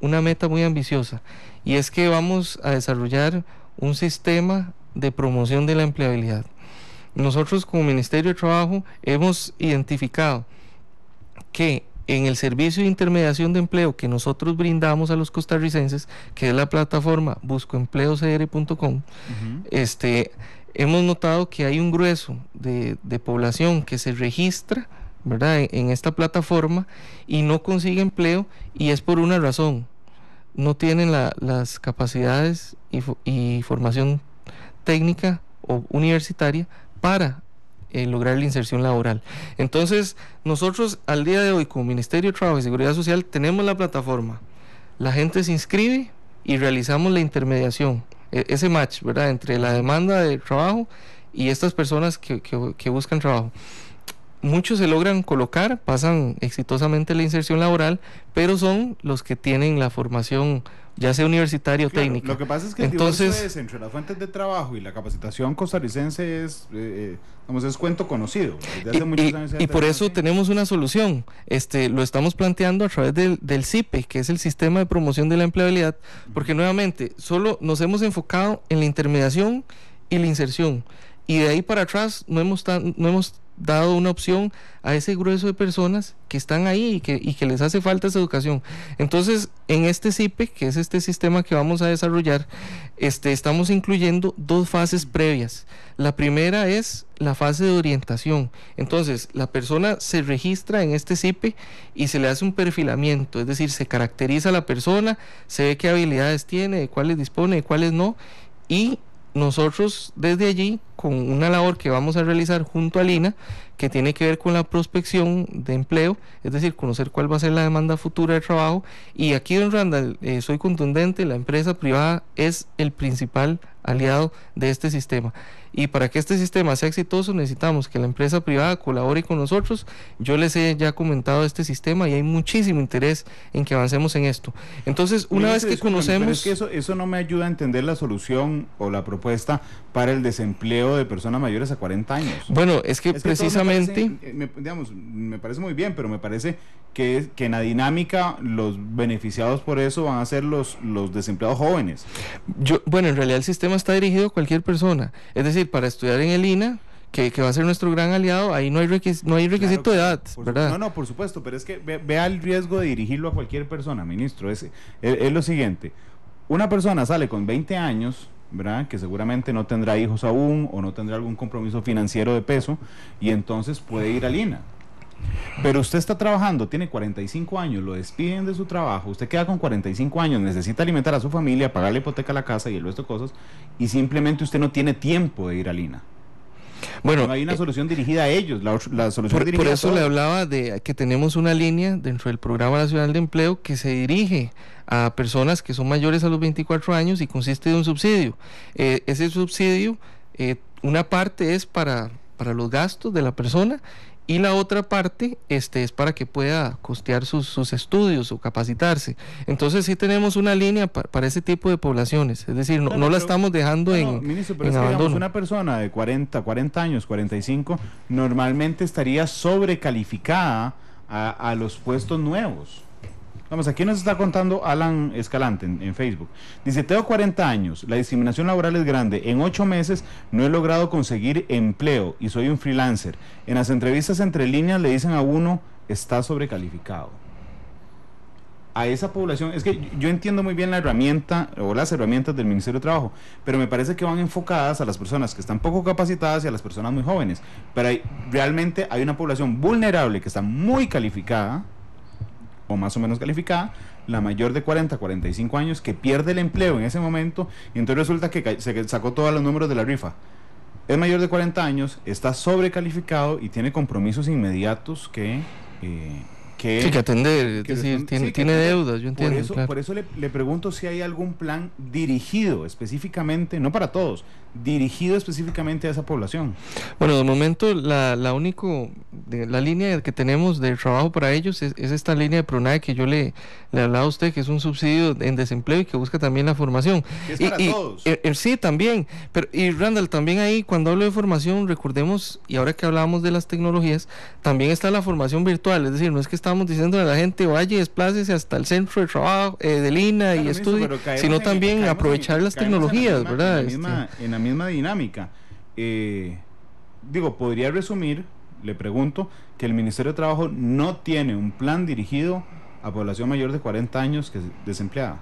meta muy ambiciosa, y es que vamos a desarrollar un sistema de promoción de la empleabilidad. Nosotros como Ministerio de Trabajo hemos identificado que en el servicio de intermediación de empleo que nosotros brindamos a los costarricenses, que es la plataforma buscoempleocr.com, hemos notado que hay un grueso de población que se registra, ¿verdad?, en esta plataforma y no consigue empleo, y es por una razón: no tienen las capacidades y formación técnica o universitaria para lograr la inserción laboral. Entonces, nosotros al día de hoy como Ministerio de Trabajo y Seguridad Social tenemos la plataforma, la gente se inscribe y realizamos la intermediación, ese match, ¿verdad?, entre la demanda de trabajo y estas personas que buscan trabajo. Muchos se logran colocar, pasan exitosamente la inserción laboral, pero son los que tienen la formación, ya sea universitaria o técnica. Lo que pasa es que entonces, el divorcio entre las fuentes de trabajo y la capacitación costarricense es cuento conocido. Desde hace muchos años y por eso tenemos una solución. Lo estamos planteando a través del CIPE, que es el Sistema de Promoción de la Empleabilidad, porque nuevamente solo nos hemos enfocado en la intermediación y la inserción, y de ahí para atrás no hemos dado una opción a ese grueso de personas que están ahí y que les hace falta esa educación. Entonces, en este CIPE, que es este sistema que vamos a desarrollar, estamos incluyendo dos fases previas. La primera es la fase de orientación. Entonces, la persona se registra en este CIPE y se le hace un perfilamiento, es decir, se caracteriza a la persona, se ve qué habilidades tiene, de cuáles dispone, de cuáles no, y nosotros desde allí, con una labor que vamos a realizar junto al INA, que tiene que ver con la prospección de empleo, es decir, conocer cuál va a ser la demanda futura de trabajo. Y aquí, don Randall, soy contundente: la empresa privada es el principal aliado de este sistema, y para que este sistema sea exitoso necesitamos que la empresa privada colabore con nosotros. Yo les he ya comentado este sistema y hay muchísimo interés en que avancemos en esto. Entonces, una vez que conocemos... Pero es que eso no me ayuda a entender la solución o la propuesta para el desempleo de personas mayores a 40 años. Bueno, es que precisamente... básicamente... Me parece muy bien, pero me parece que en la dinámica los beneficiados por eso van a ser los desempleados jóvenes. Bueno, en realidad el sistema está dirigido a cualquier persona. Es decir, para estudiar en el INA, que va a ser nuestro gran aliado, ahí no hay requisito de edad, ¿verdad? No, por supuesto, pero es que vea el riesgo de dirigirlo a cualquier persona, ministro. Es lo siguiente: una persona sale con 20 años, ¿verdad?, que seguramente no tendrá hijos aún o no tendrá algún compromiso financiero de peso, y entonces puede ir al INA. Pero usted está trabajando, tiene 45 años, lo despiden de su trabajo, usted queda con 45 años, necesita alimentar a su familia, pagar la hipoteca a la casa y el resto de cosas, y simplemente usted no tiene tiempo de ir al INA. Bueno, no hay una solución dirigida a ellos, la solución dirigida por eso a todos. le hablaba de que tenemos una línea dentro del Programa Nacional de Empleo que se dirige a personas que son mayores a los 24 años y consiste de un subsidio. Ese subsidio, una parte es para los gastos de la persona, y la otra parte es para que pueda costear sus estudios o capacitarse. Entonces sí tenemos una línea para ese tipo de poblaciones, es decir, no la estamos dejando ministro, pero en es que, abandono. digamos, una persona de 40 años, 45, normalmente estaría sobrecalificada a los puestos nuevos. Vamos, aquí nos está contando Alan Escalante en Facebook. Dice: tengo 40 años, la discriminación laboral es grande, en 8 meses no he logrado conseguir empleo y soy un freelancer. En las entrevistas entre líneas le dicen a uno, está sobrecalificado. A esa población, es que yo entiendo muy bien la herramienta o las herramientas del Ministerio de Trabajo, pero me parece que van enfocadas a las personas que están poco capacitadas y a las personas muy jóvenes. Pero realmente hay una población vulnerable que está muy calificada, o más o menos calificada, la mayor de 40 a 45 años, que pierde el empleo en ese momento, y entonces resulta que se sacó todos los números de la rifa. Es mayor de 40 años, está sobrecalificado y tiene compromisos inmediatos que atender, es decir, tiene deudas, yo entiendo. Por eso le pregunto si hay algún plan dirigido específicamente, no para todos, dirigido específicamente a esa población. Bueno, de momento la línea que tenemos de trabajo para ellos es esta línea de PRONAE que yo le hablaba a usted, que es un subsidio en desempleo y que busca también la formación. Es para todos. Sí, también. Y Randall, también ahí cuando hablo de formación, recordemos, y ahora que hablábamos de las tecnologías, también está la formación virtual, es decir, no es que estamos diciendo a la gente vaya y desplácese hasta el centro de trabajo del INA y estudie, sino también aprovechar las tecnologías, ¿verdad? En la misma dinámica. Podría resumir, le pregunto, que el Ministerio de Trabajo no tiene un plan dirigido a población mayor de 40 años que es desempleada.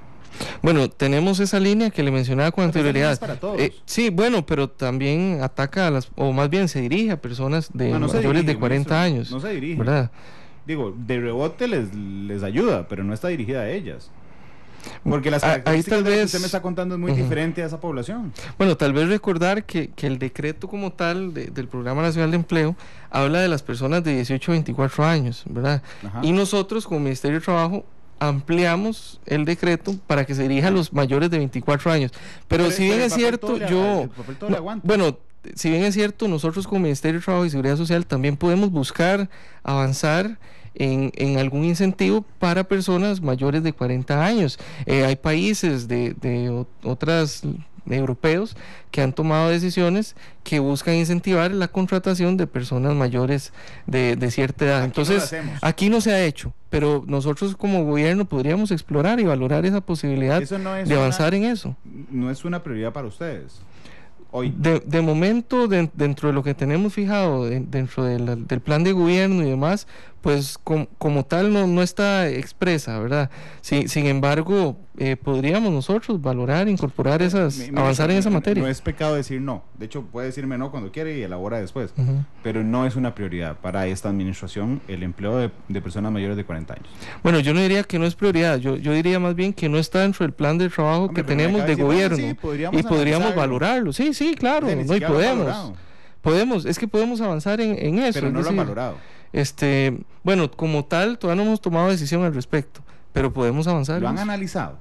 Bueno, tenemos esa línea que le mencionaba con anterioridad. Es para todos. Sí, bueno, pero también ataca o más bien se dirige a personas mayores de 40 años. No se dirige, ¿verdad? De rebote les ayuda, pero no está dirigida a ellas. Porque las características de lo que usted me está contando es muy diferente a esa población. Bueno, tal vez recordar que el decreto como tal del Programa Nacional de Empleo habla de las personas de 18 a 24 años, ¿verdad? Ajá. Y nosotros como Ministerio de Trabajo ampliamos el decreto para que se dirija a los mayores de 24 años. Pero si bien es cierto, si bien es cierto, nosotros como Ministerio de Trabajo y Seguridad Social también podemos buscar avanzar en algún incentivo para personas mayores de 40 años. Hay países de otras europeos que han tomado decisiones que buscan incentivar la contratación de personas mayores de cierta edad. Entonces, aquí no se ha hecho, pero nosotros como gobierno podríamos explorar y valorar esa posibilidad de avanzar en eso. No es una prioridad para ustedes hoy. De momento, dentro de lo que tenemos fijado, dentro del plan de gobierno y demás, pues como tal no está expresa, ¿verdad? Sin embargo, podríamos nosotros valorar, incorporar avanzar en esa materia. No es pecado decir no, de hecho puede decirme no cuando quiere y elabora después, pero no es una prioridad para esta administración el empleo de personas mayores de 40 años. Bueno, yo no diría que no es prioridad, yo diría más bien que no está dentro del plan de trabajo que tenemos de gobierno, y podríamos valorarlo. Sí, claro, no, y podemos, es que podemos avanzar en eso. Pero no lo han valorado. Bueno, como tal, todavía no hemos tomado decisión al respecto, pero podemos avanzar. ¿Lo han analizado?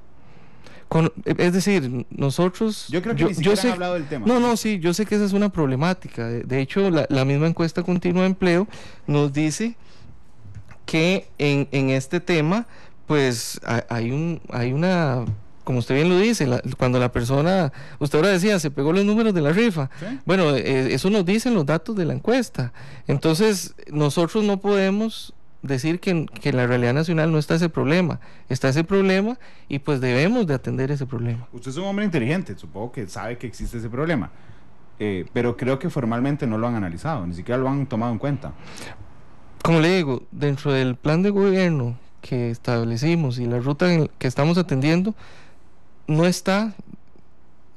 Es decir, nosotros... Yo creo que ni siquiera han hablado del tema. Sí, yo sé que esa es una problemática. De hecho, la misma encuesta continua de empleo nos dice que en este tema, pues hay una como usted bien lo dice, cuando la persona, usted ahora decía, se pegó los números de la rifa. ¿Sí? Bueno, eso nos dicen los datos de la encuesta. Entonces, nosotros no podemos decir que en la realidad nacional no está ese problema. Está ese problema y pues debemos de atender ese problema. Usted es un hombre inteligente, supongo que sabe que existe ese problema, pero creo que formalmente no lo han analizado, ni siquiera lo han tomado en cuenta. Como le digo, dentro del plan de gobierno que establecimos y la ruta que estamos atendiendo, no está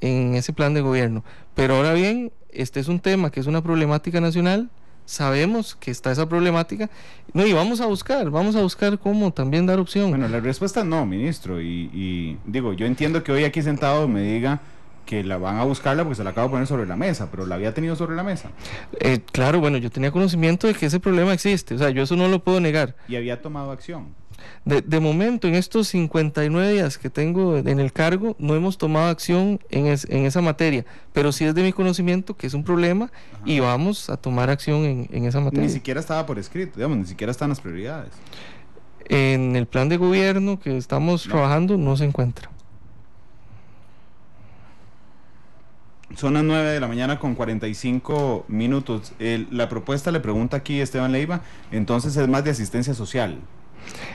en ese plan de gobierno. Pero ahora bien, este es un tema que es una problemática nacional. Sabemos que está esa problemática, no, y vamos a buscar cómo también dar opción. Bueno, la respuesta es no, ministro, y digo, yo entiendo que hoy aquí sentado me diga que la van a buscarla porque se la acabo de poner sobre la mesa, pero la había tenido sobre la mesa. Claro, bueno, yo tenía conocimiento de que ese problema existe, o sea, yo eso no lo puedo negar. Y había tomado acción. De momento, en estos 59 días que tengo en el cargo, no hemos tomado acción en esa materia, pero sí es de mi conocimiento que es un problema. Ajá. Y vamos a tomar acción en esa materia. Ni siquiera estaba por escrito, digamos, ni siquiera están las prioridades. En el plan de gobierno que estamos trabajando no se encuentra. Son las 9 de la mañana con 45 minutos. La propuesta, le pregunta aquí Esteban Leiva, entonces es más de asistencia social.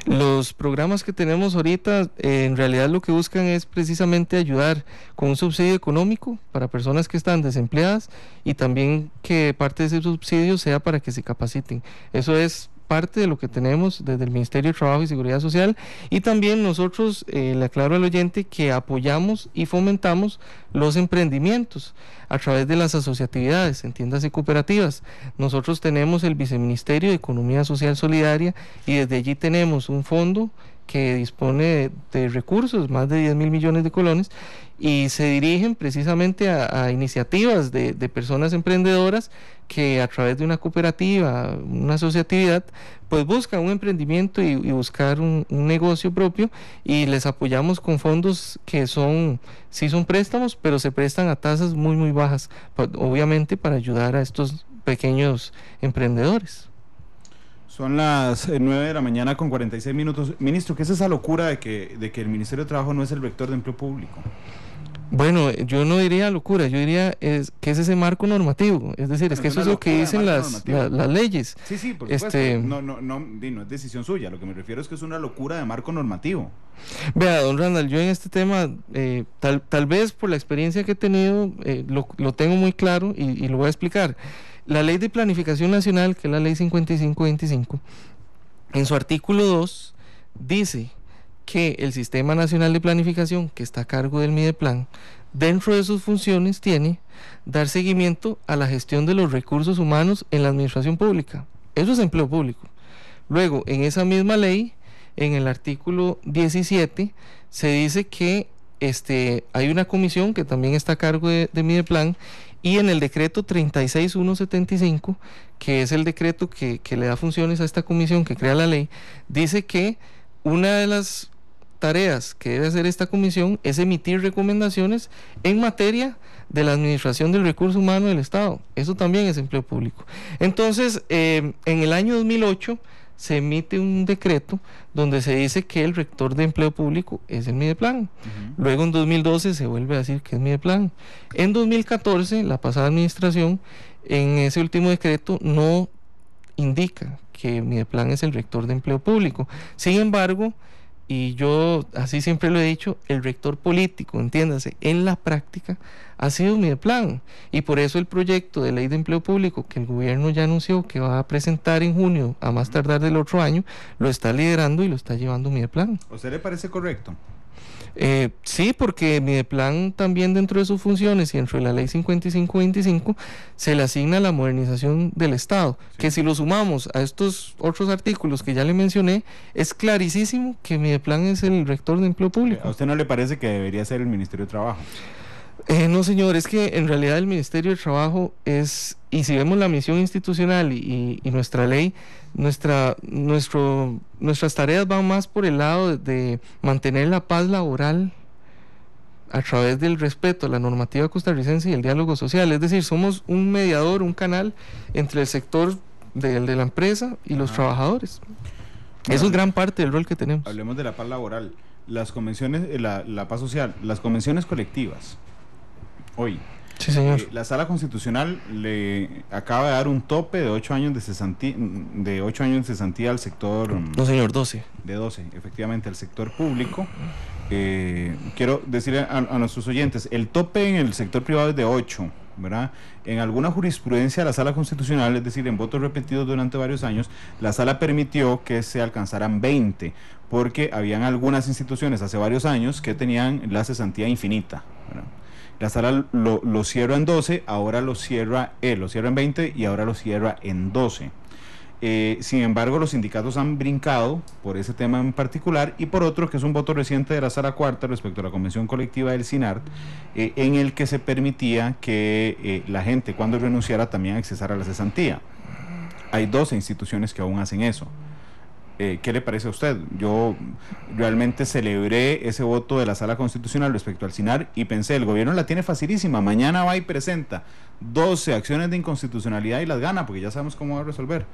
Los programas que tenemos ahorita en realidad lo que buscan es precisamente ayudar con un subsidio económico para personas que están desempleadas y también que parte de ese subsidio sea para que se capaciten. Eso es parte de lo que tenemos desde el Ministerio de Trabajo y Seguridad Social, y también nosotros, le aclaro al oyente, que apoyamos y fomentamos los emprendimientos a través de las asociatividades, entiéndase cooperativas. Nosotros tenemos el Viceministerio de Economía Social Solidaria y desde allí tenemos un fondo que dispone de recursos, más de 10.000 millones de colones, y se dirigen precisamente a iniciativas de personas emprendedoras que a través de una cooperativa, una asociatividad, pues buscan un emprendimiento y buscar un negocio propio, y les apoyamos con fondos que sí son préstamos, pero se prestan a tasas muy muy bajas, obviamente para ayudar a estos pequeños emprendedores. Son las 9 de la mañana con 46 minutos. Ministro, ¿qué es esa locura de que el Ministerio de Trabajo no es el vector de empleo público? Bueno, yo no diría locura, yo diría que es ese marco normativo, es decir, es que eso es lo que dicen las leyes. Sí, por supuesto, no es decisión suya, lo que me refiero es que es una locura de marco normativo. Vea, don Randall, yo en este tema, tal vez por la experiencia que he tenido, lo tengo muy claro y lo voy a explicar. La Ley de Planificación Nacional, que es la Ley 5525, en su artículo 2 dice que el Sistema Nacional de Planificación, que está a cargo del Mideplan, dentro de sus funciones tiene dar seguimiento a la gestión de los recursos humanos en la administración pública. Eso es empleo público. Luego, en esa misma ley, en el artículo 17, se dice que hay una comisión que también está a cargo de Mideplan, y en el decreto 36175, que es el decreto que le da funciones a esta comisión que crea la ley, dice que una de las tareas que debe hacer esta comisión es emitir recomendaciones en materia de la administración del recurso humano del Estado. Eso también es empleo público. Entonces, en el año 2008 se emite un decreto donde se dice que el rector de empleo público es el Mideplan. Luego en 2012 se vuelve a decir que es Mideplan. En 2014, la pasada administración, en ese último decreto no indica que Mideplan es el rector de empleo público. Sin embargo, y yo así siempre lo he dicho, el rector político, entiéndase, en la práctica ha sido Mideplan, y por eso el proyecto de ley de empleo público que el gobierno ya anunció que va a presentar en junio, a más tardar del otro año, lo está liderando y lo está llevando Mideplan. ¿A usted le parece correcto? Sí, porque Mideplan también dentro de sus funciones y dentro de la ley 5525 se le asigna la modernización del Estado, sí, que si lo sumamos a estos otros artículos que ya le mencioné, es clarísimo que Mideplan es el rector de empleo público. ¿A usted no le parece que debería ser el Ministerio de Trabajo? No, señor, es que en realidad el Ministerio de Trabajo es, y si vemos la misión institucional y nuestra ley, nuestras tareas van más por el lado de mantener la paz laboral a través del respeto a la normativa costarricense y el diálogo social. Es decir, somos un mediador, un canal entre el sector de la empresa y los trabajadores. Eso es gran parte del rol que tenemos. Hablemos de la paz laboral. las convenciones, la paz social, las convenciones colectivas, hoy, Sí, señor. la Sala Constitucional le acaba de dar un tope de 8 años de cesantía al sector... No, señor, 12. De 12, efectivamente, al sector público. Quiero decirle a nuestros oyentes, el tope en el sector privado es de 8, ¿verdad? En alguna jurisprudencia de la Sala Constitucional, es decir, en votos repetidos durante varios años, la Sala permitió que se alcanzaran 20, porque habían algunas instituciones hace varios años que tenían la cesantía infinita, ¿verdad? La Sala lo cierra en 12, ahora lo cierra en 20 y ahora lo cierra en 12. Sin embargo, los sindicatos han brincado por ese tema en particular y por otro, que es un voto reciente de la Sala Cuarta respecto a la Convención Colectiva del SINART, en el que se permitía que la gente, cuando renunciara, también accesara a la cesantía. Hay 12 instituciones que aún hacen eso. ¿Qué le parece a usted? Yo realmente celebré ese voto de la Sala Constitucional respecto al SINAR y pensé, el gobierno la tiene facilísima, mañana va y presenta 12 acciones de inconstitucionalidad y las gana, porque ya sabemos cómo va a resolver.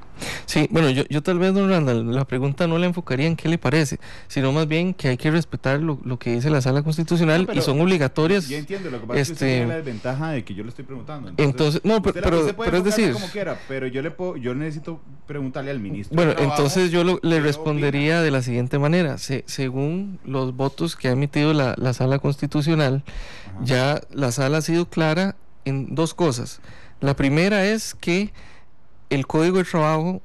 Sí, bueno, yo tal vez, don Randall, la pregunta no la enfocaría en qué le parece, sino más bien que hay que respetar lo que dice la Sala Constitucional, y son obligatorias. Ya entiendo, lo que pasa es que usted tiene la desventaja de que yo le estoy preguntando. Entonces no, pero es decir... como quiera, pero yo necesito preguntarle al ministro. Bueno, entonces yo le respondería de la siguiente manera. Según los votos que ha emitido la Sala Constitucional, ya la Sala ha sido clara en dos cosas. La primera es que el Código de Trabajo,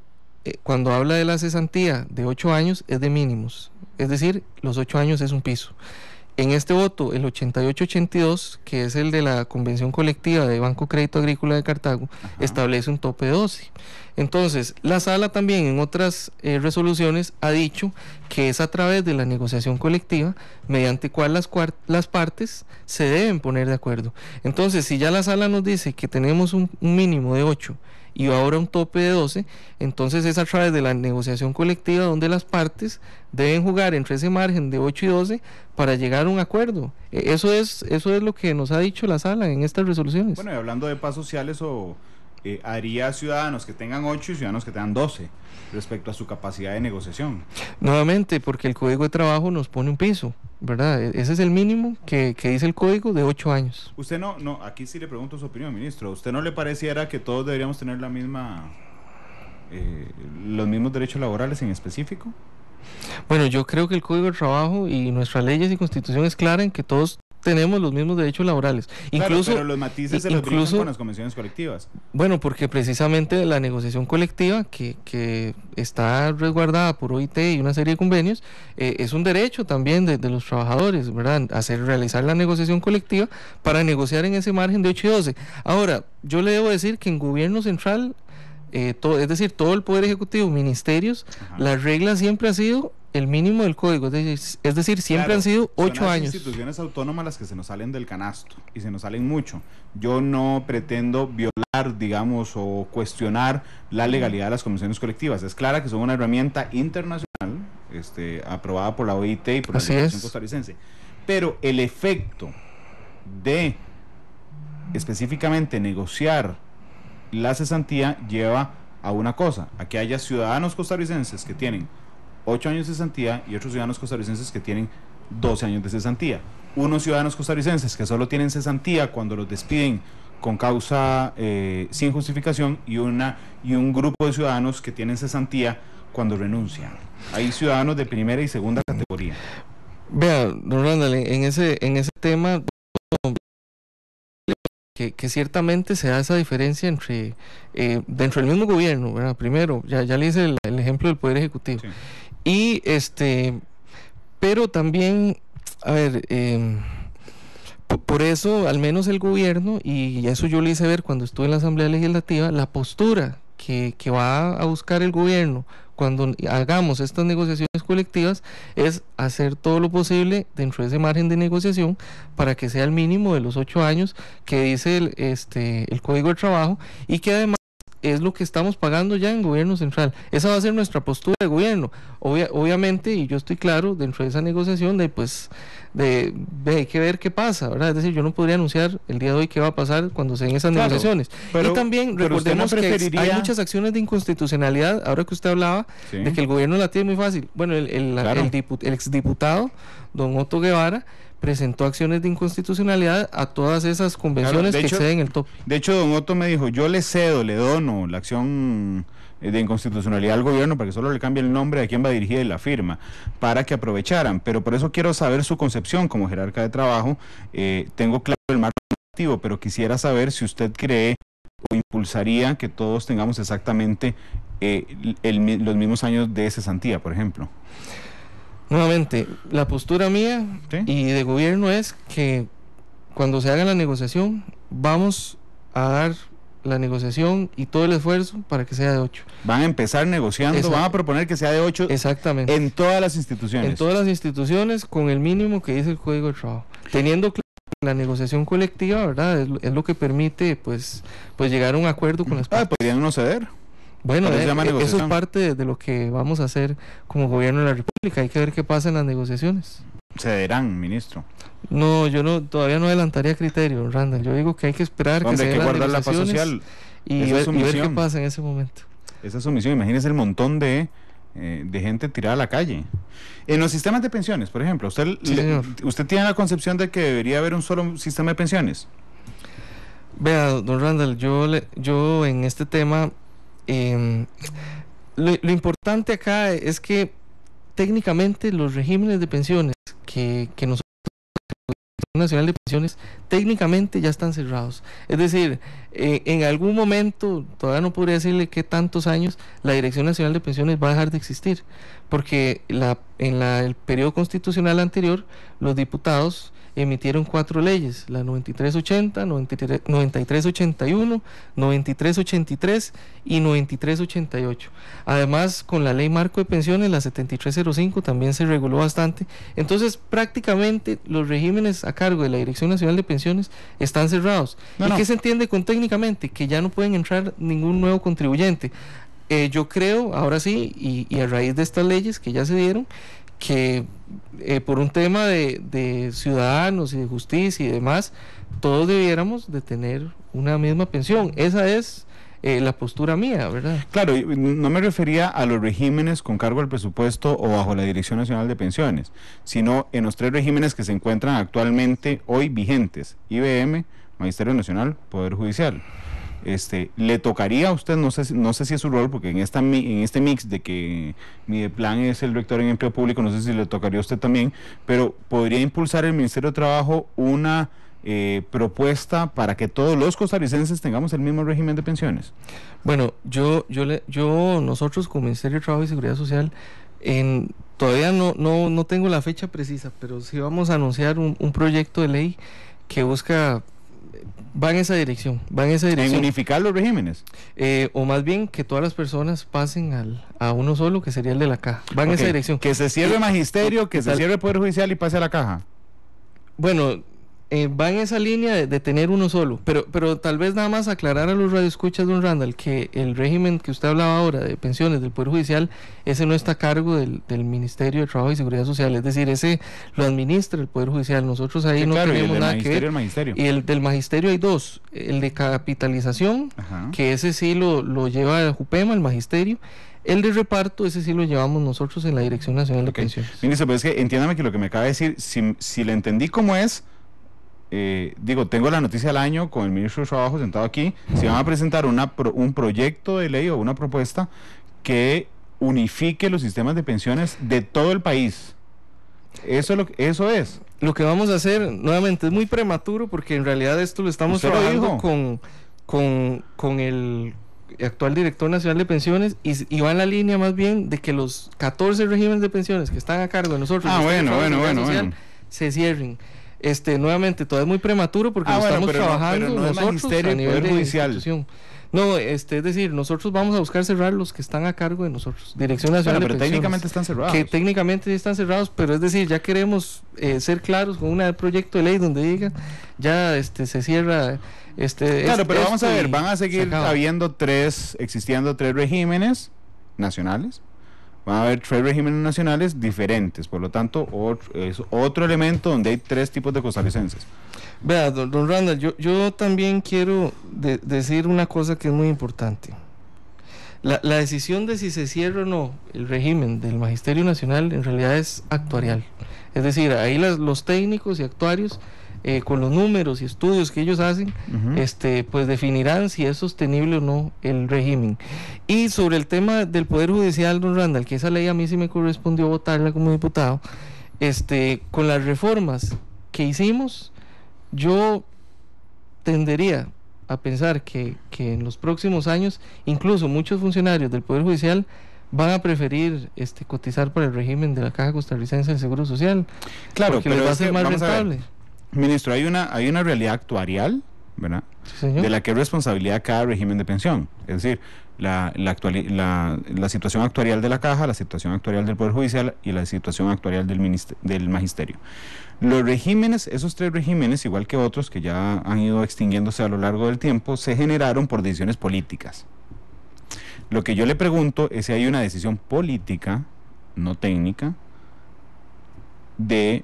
cuando habla de la cesantía de 8 años, es de mínimos. Es decir, los 8 años es un piso. En este voto, el 8882, que es el de la Convención Colectiva de Banco Crédito Agrícola de Cartago, establece un tope de 12. Entonces, la Sala también en otras resoluciones ha dicho que es a través de la negociación colectiva mediante cual las partes se deben poner de acuerdo. Entonces, si ya la Sala nos dice que tenemos un mínimo de 8 y ahora un tope de 12, entonces es a través de la negociación colectiva donde las partes deben jugar entre ese margen de 8 y 12 para llegar a un acuerdo. Eso es lo que nos ha dicho la Sala en estas resoluciones. Bueno, y hablando de paz social, eso haría ciudadanos que tengan 8 y ciudadanos que tengan 12 respecto a su capacidad de negociación. Nuevamente, porque el Código de Trabajo nos pone un piso, ¿verdad? Ese es el mínimo que dice el Código, de 8 años. Usted no, aquí sí le pregunto su opinión, ministro. ¿A usted no le pareciera que todos deberíamos tener la misma, los mismos derechos laborales en específico? Bueno, yo creo que el Código de Trabajo y nuestras leyes y Constitución es clara en que todos tenemos los mismos derechos laborales. Claro, Incluso, pero los matices se los brincan con las convenciones colectivas. Bueno, porque precisamente la negociación colectiva que está resguardada por OIT y una serie de convenios, es un derecho también de los trabajadores, ¿verdad? Realizar la negociación colectiva para negociar en ese margen de 8 y 12. Ahora, yo le debo decir que en gobierno central, es decir, todo el Poder Ejecutivo, ministerios, la regla siempre ha sido el mínimo del código, es decir, siempre han sido 8 años. Son instituciones autónomas las que se nos salen del canasto y se nos salen mucho. Yo no pretendo violar, digamos, o cuestionar la legalidad de las convenciones colectivas. Es clara que son una herramienta internacional, aprobada por la OIT y por la Asociación Costarricense. Pero el efecto de específicamente negociar la cesantía lleva a una cosa, a que haya ciudadanos costarricenses que tienen 8 años de cesantía y otros ciudadanos costarricenses que tienen 12 años de cesantía. Unos ciudadanos costarricenses que solo tienen cesantía cuando los despiden con causa sin justificación y un grupo de ciudadanos que tienen cesantía cuando renuncian. Hay ciudadanos de primera y segunda categoría. Vea, don Randall, en ese tema que ciertamente se da esa diferencia entre dentro del mismo gobierno, ¿verdad? Primero, ya le hice el ejemplo del Poder Ejecutivo. Sí. Y pero también, a ver, por eso al menos el gobierno, y eso yo le hice ver cuando estuve en la Asamblea Legislativa, la postura que va a buscar el gobierno cuando hagamos estas negociaciones colectivas es hacer todo lo posible dentro de ese margen de negociación para que sea el mínimo de los 8 años que dice el Código de Trabajo, y que además es lo que estamos pagando ya en gobierno central. Esa va a ser nuestra postura de gobierno. Obviamente, y yo estoy claro, dentro de esa negociación hay que ver qué pasa, ¿verdad? Es decir, yo no podría anunciar el día de hoy qué va a pasar cuando se den esas negociaciones. Y también recordemos que hay muchas acciones de inconstitucionalidad, ahora que usted hablaba, de que el gobierno la tiene muy fácil. Bueno, el exdiputado, don Otto Guevara, presentó acciones de inconstitucionalidad a todas esas convenciones que exceden el tope. De hecho, don Otto me dijo, yo le dono la acción de inconstitucionalidad al gobierno para que solo le cambie el nombre a quién va dirigida y la firma, para que aprovecharan. Pero por eso quiero saber su concepción como jerarca de trabajo. Tengo claro el marco normativo, pero quisiera saber si usted cree o impulsaría que todos tengamos exactamente los mismos años de cesantía, por ejemplo. Nuevamente, la postura mía y de gobierno es que cuando se haga la negociación, vamos a dar la negociación y todo el esfuerzo para que sea de 8. Van a empezar negociando, van a proponer que sea de 8 exactamente en todas las instituciones. En todas las instituciones, con el mínimo que dice el Código de Trabajo. Teniendo claro que la negociación colectiva, ¿verdad? Es lo que permite pues llegar a un acuerdo con las partes. ¿Podrían no ceder? Bueno, eso es parte de lo que vamos a hacer como gobierno de la República. Hay que ver qué pasa en las negociaciones. ¿Cederán, ministro? No, yo todavía no adelantaría criterio, Randall. Yo digo que hay que esperar que se den las negociaciones y ver qué pasa en ese momento. Esa es su misión. Imagínese el montón de gente tirada a la calle. En los sistemas de pensiones, por ejemplo, ¿usted tiene la concepción de que debería haber un solo sistema de pensiones? Vea, don Randall, yo en este tema... lo importante acá es que técnicamente los regímenes de pensiones que nosotros, la Nacional de Pensiones, técnicamente ya están cerrados. Es decir, en algún momento, todavía no podría decirle qué tantos años, la Dirección Nacional de Pensiones va a dejar de existir, porque en el periodo constitucional anterior, los diputados emitieron 4 leyes, la 9380, 9381, 9383 y 9388. Además, con la ley marco de pensiones, la 7305, también se reguló bastante. Entonces, prácticamente los regímenes a cargo de la Dirección Nacional de Pensiones están cerrados. ¿Y qué se entiende con técnicamente? Que ya no pueden entrar ningún nuevo contribuyente. Yo creo, ahora sí, y a raíz de estas leyes que ya se dieron, que por un tema de ciudadanos y de justicia y demás, todos debiéramos de tener una misma pensión. Esa es la postura mía, ¿verdad? Claro, no me refería a los regímenes con cargo al presupuesto o bajo la Dirección Nacional de Pensiones, sino en los 3 regímenes que se encuentran actualmente hoy vigentes: IBM, Magisterio Nacional, Poder Judicial. Le tocaría a usted, no sé si es su rol, porque en este mix de que Mideplan es el rector en empleo público, no sé si le tocaría a usted también, pero ¿podría impulsar el Ministerio de Trabajo una propuesta para que todos los costarricenses tengamos el mismo régimen de pensiones? Bueno, nosotros como Ministerio de Trabajo y Seguridad Social, todavía no tengo la fecha precisa, pero sí vamos a anunciar un proyecto de ley que busca... Va en esa dirección. ¿En unificar los regímenes? O más bien que todas las personas pasen a uno solo, que sería el de la caja. Va en esa dirección. Que se cierre magisterio, que se cierre el Poder Judicial y pase a la caja. Bueno, va en esa línea de tener uno solo, pero tal vez nada más aclarar a los radioescuchas, don Randall, que el régimen que usted hablaba ahora de pensiones del Poder Judicial, ese no está a cargo del Ministerio de Trabajo y Seguridad Social, es decir, ese lo administra el Poder Judicial. Nosotros ahí no tenemos nada que ver. Y el del Magisterio hay 2, el de capitalización, que ese sí lo lleva el JUPEMA, el Magisterio. El de reparto, ese sí lo llevamos nosotros en la Dirección Nacional de Pensiones. Ministro, pero es que entiéndame que lo que me acaba de decir, si le entendí cómo es, tengo la noticia del año con el ministro de Trabajo sentado aquí, si van a presentar un proyecto de ley o una propuesta que unifique los sistemas de pensiones de todo el país. Eso es. Lo que vamos a hacer, nuevamente, es muy prematuro, porque en realidad esto lo estamos trabajando con el actual director nacional de pensiones y va en la línea más bien de que los 14 regímenes de pensiones que están a cargo de nosotros bueno. se cierren. Nuevamente, todo es muy prematuro porque lo estamos trabajando no nosotros magisterio, a nivel Poder de Judicial. institución. No, es decir, nosotros vamos a buscar cerrar los que están a cargo de nosotros, Dirección Nacional de pero Pensiones. técnicamente están cerrados. Que técnicamente sí están cerrados, pero es decir, ya queremos ser claros con un proyecto de ley donde diga, ya se cierra. Claro, pero vamos a ver, van a seguir existiendo tres regímenes nacionales. Van a haber 3 regímenes nacionales diferentes, por lo tanto, es otro elemento donde hay 3 tipos de costarricenses. Vea, don Randall, yo también quiero decir una cosa que es muy importante. La decisión de si se cierra o no el régimen del Magisterio Nacional en realidad es actuarial. Es decir, ahí los técnicos y actuarios, con los números y estudios que ellos hacen, pues definirán si es sostenible o no el régimen. Y sobre el tema del Poder Judicial, don Randall, que esa ley a mí sí me correspondió votarla como diputado, con las reformas que hicimos, yo tendería a pensar que en los próximos años, incluso muchos funcionarios del Poder Judicial van a preferir cotizar para el régimen de la Caja Costarricense del Seguro Social. Claro, porque pero les va a ser más rentable. Ministro, hay una realidad actuarial, ¿verdad? Sí, señor. De la que es responsabilidad cada régimen de pensión. Es decir, la situación actuarial de la Caja, la situación actuarial del Poder Judicial y la situación actuarial del Magisterio. Los regímenes, esos 3 regímenes, igual que otros que ya han ido extinguiéndose a lo largo del tiempo, se generaron por decisiones políticas. Lo que yo le pregunto es si hay una decisión política, no técnica, de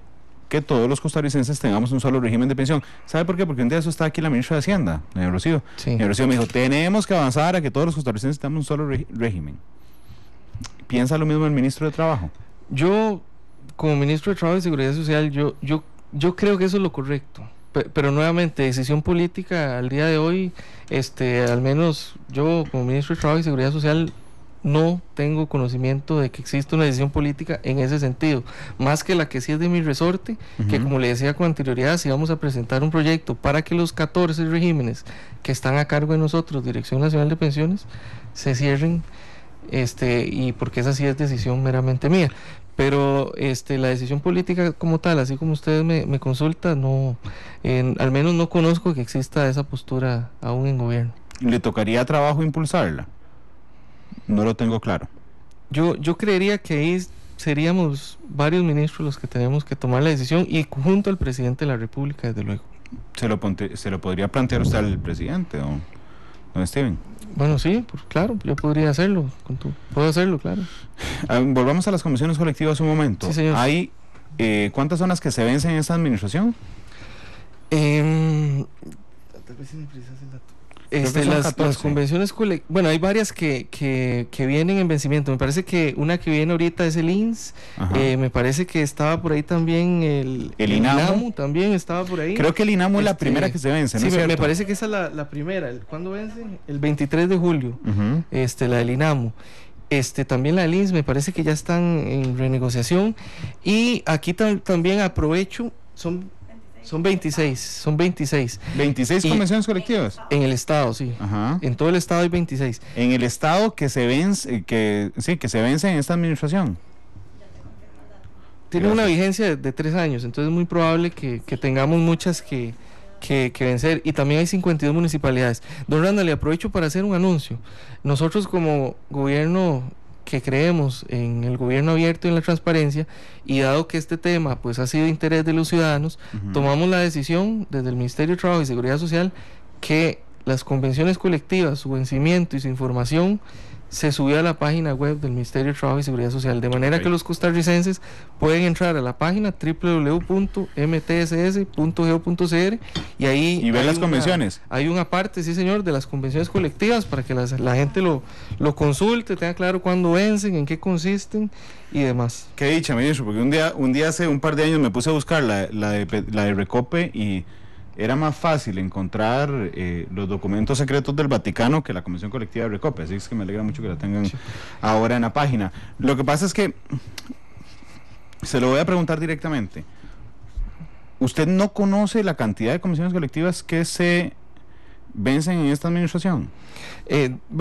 que todos los costarricenses tengamos un solo régimen de pensión. ¿Sabe por qué? Porque un día eso está aquí la ministra de Hacienda, doña Rocío. Sí. Doña Rocío me dijo, tenemos que avanzar a que todos los costarricenses tengamos un solo régimen. ¿Piensa lo mismo el ministro de Trabajo? Yo, como ministro de Trabajo y Seguridad Social, yo creo que eso es lo correcto. Pero nuevamente, decisión política al día de hoy, al menos yo como ministro de Trabajo y Seguridad Social no tengo conocimiento de que exista una decisión política en ese sentido, más que la que sí es de mi resorte, que como le decía con anterioridad, si vamos a presentar un proyecto para que los 14 regímenes que están a cargo de nosotros, Dirección Nacional de Pensiones, se cierren, y porque esa sí es decisión meramente mía. Pero la decisión política como tal, así como ustedes me consultan, no, al menos no conozco que exista esa postura aún en gobierno. ¿Le tocaría a Trabajo impulsarla? No lo tengo claro. Yo creería que ahí seríamos varios ministros los que tenemos que tomar la decisión, y junto al presidente de la República, desde luego. ¿Se lo podría plantear usted al presidente, don Steven? Bueno, sí, claro, yo podría hacerlo, puedo hacerlo, claro. Volvamos a las convenciones colectivas un momento. Sí, señor. ¿Hay cuántas son las que se vencen en esta administración? Tal vez si me precisas el dato. Las convenciones colectivas, bueno, hay varias que vienen en vencimiento. Me parece que una que viene ahorita es el INS. Me parece que estaba por ahí también el INAMU también estaba por ahí. Creo que el INAMU es la primera que se vence, ¿no? Sí, es cierto? me parece que esa es la primera. ¿Cuándo vence? El 23 de julio, la del INAMU. También la del INS me parece que ya están en renegociación. Y aquí también aprovecho, son 26. 26 convenciones colectivas. En el estado, sí. Ajá. En todo el estado hay 26. En el estado que se vence, que se vence en esta administración. Tiene una vigencia de 3 años, entonces es muy probable que tengamos muchas que vencer, y también hay 52 municipalidades. Don Randall, le aprovecho para hacer un anuncio. Nosotros como gobierno que creemos en el gobierno abierto y en la transparencia, y dado que este tema pues ha sido de interés de los ciudadanos, tomamos la decisión desde el Ministerio de Trabajo y Seguridad Social que las convenciones colectivas, su vencimiento y su información se subió a la página web del Ministerio de Trabajo y Seguridad Social, de manera que los costarricenses pueden entrar a la página www.mtss.go.cr y ahí y ver las convenciones. Hay una parte, sí señor, de las convenciones colectivas para que la gente lo consulte, tenga claro cuándo vencen, en qué consisten y demás. Qué dicha, ministro, porque un día hace un par de años me puse a buscar la de Recope, y era más fácil encontrar los documentos secretos del Vaticano que la Convención Colectiva de Recope, así es que me alegra mucho que la tengan ahora en la página. Lo que pasa es que, se lo voy a preguntar directamente, ¿usted no conoce la cantidad de convenciones colectivas que se vencen en esta administración.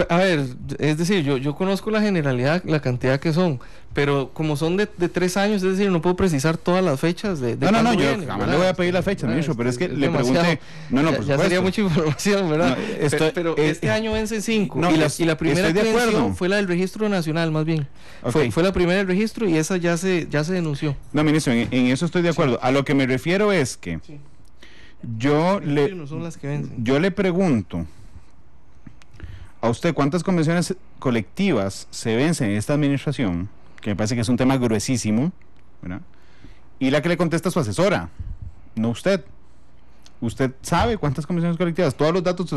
A ver, es decir, yo conozco la generalidad, la cantidad que son, pero como son de 3 años, es decir, no puedo precisar todas las fechas de No, yo jamás le voy a pedir las fechas, ministro, pero es que le pregunté... No, por supuesto. Ya sería mucha información, ¿verdad? No, pero este año vence 5, no, y la primera que venció fue la del registro nacional, más bien. Okay. Fue la primera del registro y esa ya se denunció. No, ministro, en eso estoy de acuerdo. Sí. A lo que me refiero es que yo le pregunto a usted cuántas convenciones colectivas se vencen en esta administración, que me parece que es un tema gruesísimo, ¿verdad? Y la que le contesta su asesora, no usted. ¿Usted sabe cuántas convenciones colectivas? Todos los datos se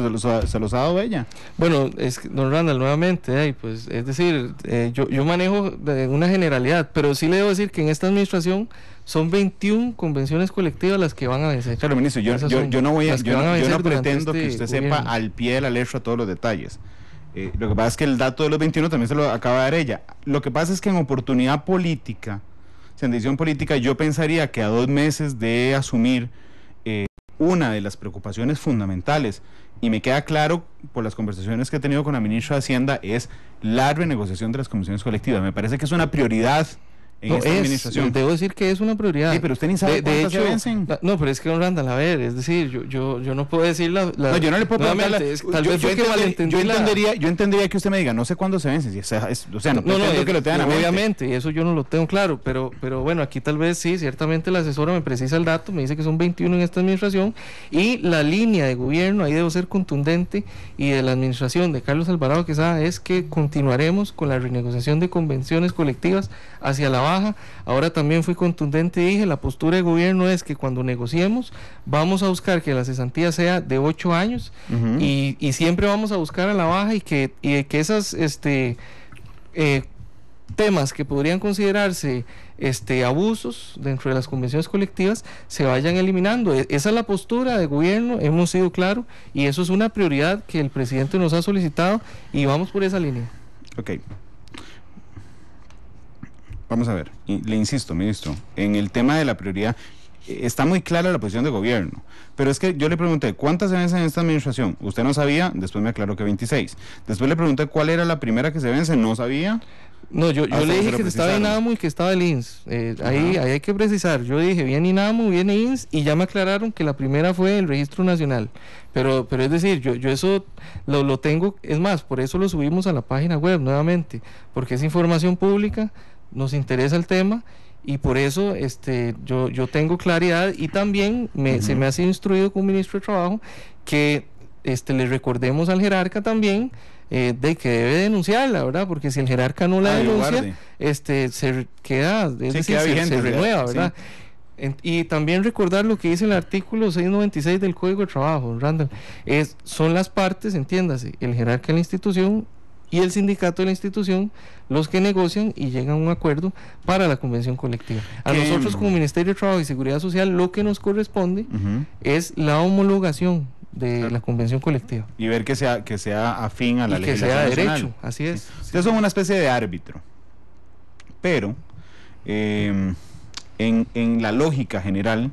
los ha dado ella. Bueno, don Randall, nuevamente, pues, es decir, yo manejo una generalidad, pero sí le debo decir que en esta administración son 21 convenciones colectivas las que van a vencer. Claro, ministro, yo no pretendo que usted sepa al pie de la letra todos los detalles. Lo que pasa es que el dato de los 21 también se lo acaba de dar ella. Lo que pasa es que en oportunidad política, en decisión política, yo pensaría que a 2 meses de asumir una de las preocupaciones fundamentales, y me queda claro por las conversaciones que he tenido con la ministra de Hacienda, es la renegociación de las convenciones colectivas. Me parece que es una prioridad en esta administración. Debo decir que es una prioridad. Sí, pero usted ni sabe cuántas se vencen. No, pero es que don Randall, a ver, es decir, yo no puedo decir no, yo no le puedo preguntar. Yo entendería que usted me diga, no sé cuándo se vencen. No pretendo que lo tengan a mente. Obviamente, y eso yo no lo tengo claro, pero bueno, aquí tal vez sí, ciertamente la asesora me precisa el dato, me dice que son 21 en esta administración, y la línea de gobierno, ahí debo ser contundente, y de la administración de Carlos Alvarado Quesada, es que continuaremos con la renegociación de convenciones colectivas hacia la baja. Ahora también fui contundente y dije, la postura de gobierno es que cuando negociemos vamos a buscar que la cesantía sea de 8 años y siempre vamos a buscar a la baja y que esas temas que podrían considerarse abusos dentro de las convenciones colectivas se vayan eliminando. Esa es la postura de gobierno, hemos sido claros y eso es una prioridad que el presidente nos ha solicitado y vamos por esa línea. Ok. Vamos a ver, le insisto, ministro, en el tema de la prioridad, está muy clara la posición de gobierno, pero es que yo le pregunté, ¿cuántas se vencen en esta administración? Usted no sabía, después me aclaró que 26. Después le pregunté cuál era la primera que se vence, no sabía. No, yo le dije que estaba INAMU y que estaba el INS. Ahí hay que precisar. Yo dije, viene INAMU, viene INS, y ya me aclararon que la primera fue el Registro Nacional. Pero es decir, yo eso lo tengo, es más, por eso lo subimos a la página web nuevamente, porque es información pública, nos interesa el tema y por eso yo tengo claridad y también se me ha sido instruido como ministro de Trabajo que le recordemos al jerarca también de que debe denunciarla, ¿verdad? Porque si el jerarca no la denuncia, se queda, es decir, queda vigente, se renueva, ¿verdad? Sí. Y también recordar lo que dice el artículo 696 del Código de Trabajo, Randall, son las partes, entiéndase, el jerarca de la institución y el sindicato de la institución los que negocian y llegan a un acuerdo para la convención colectiva. A nosotros como Ministerio de Trabajo y Seguridad Social lo que nos corresponde es la homologación de la convención colectiva. Y ver que sea afín a la legislación nacional. Que sea nacional. derecho, así es. Sí. Ustedes son una especie de árbitro, pero en la lógica general,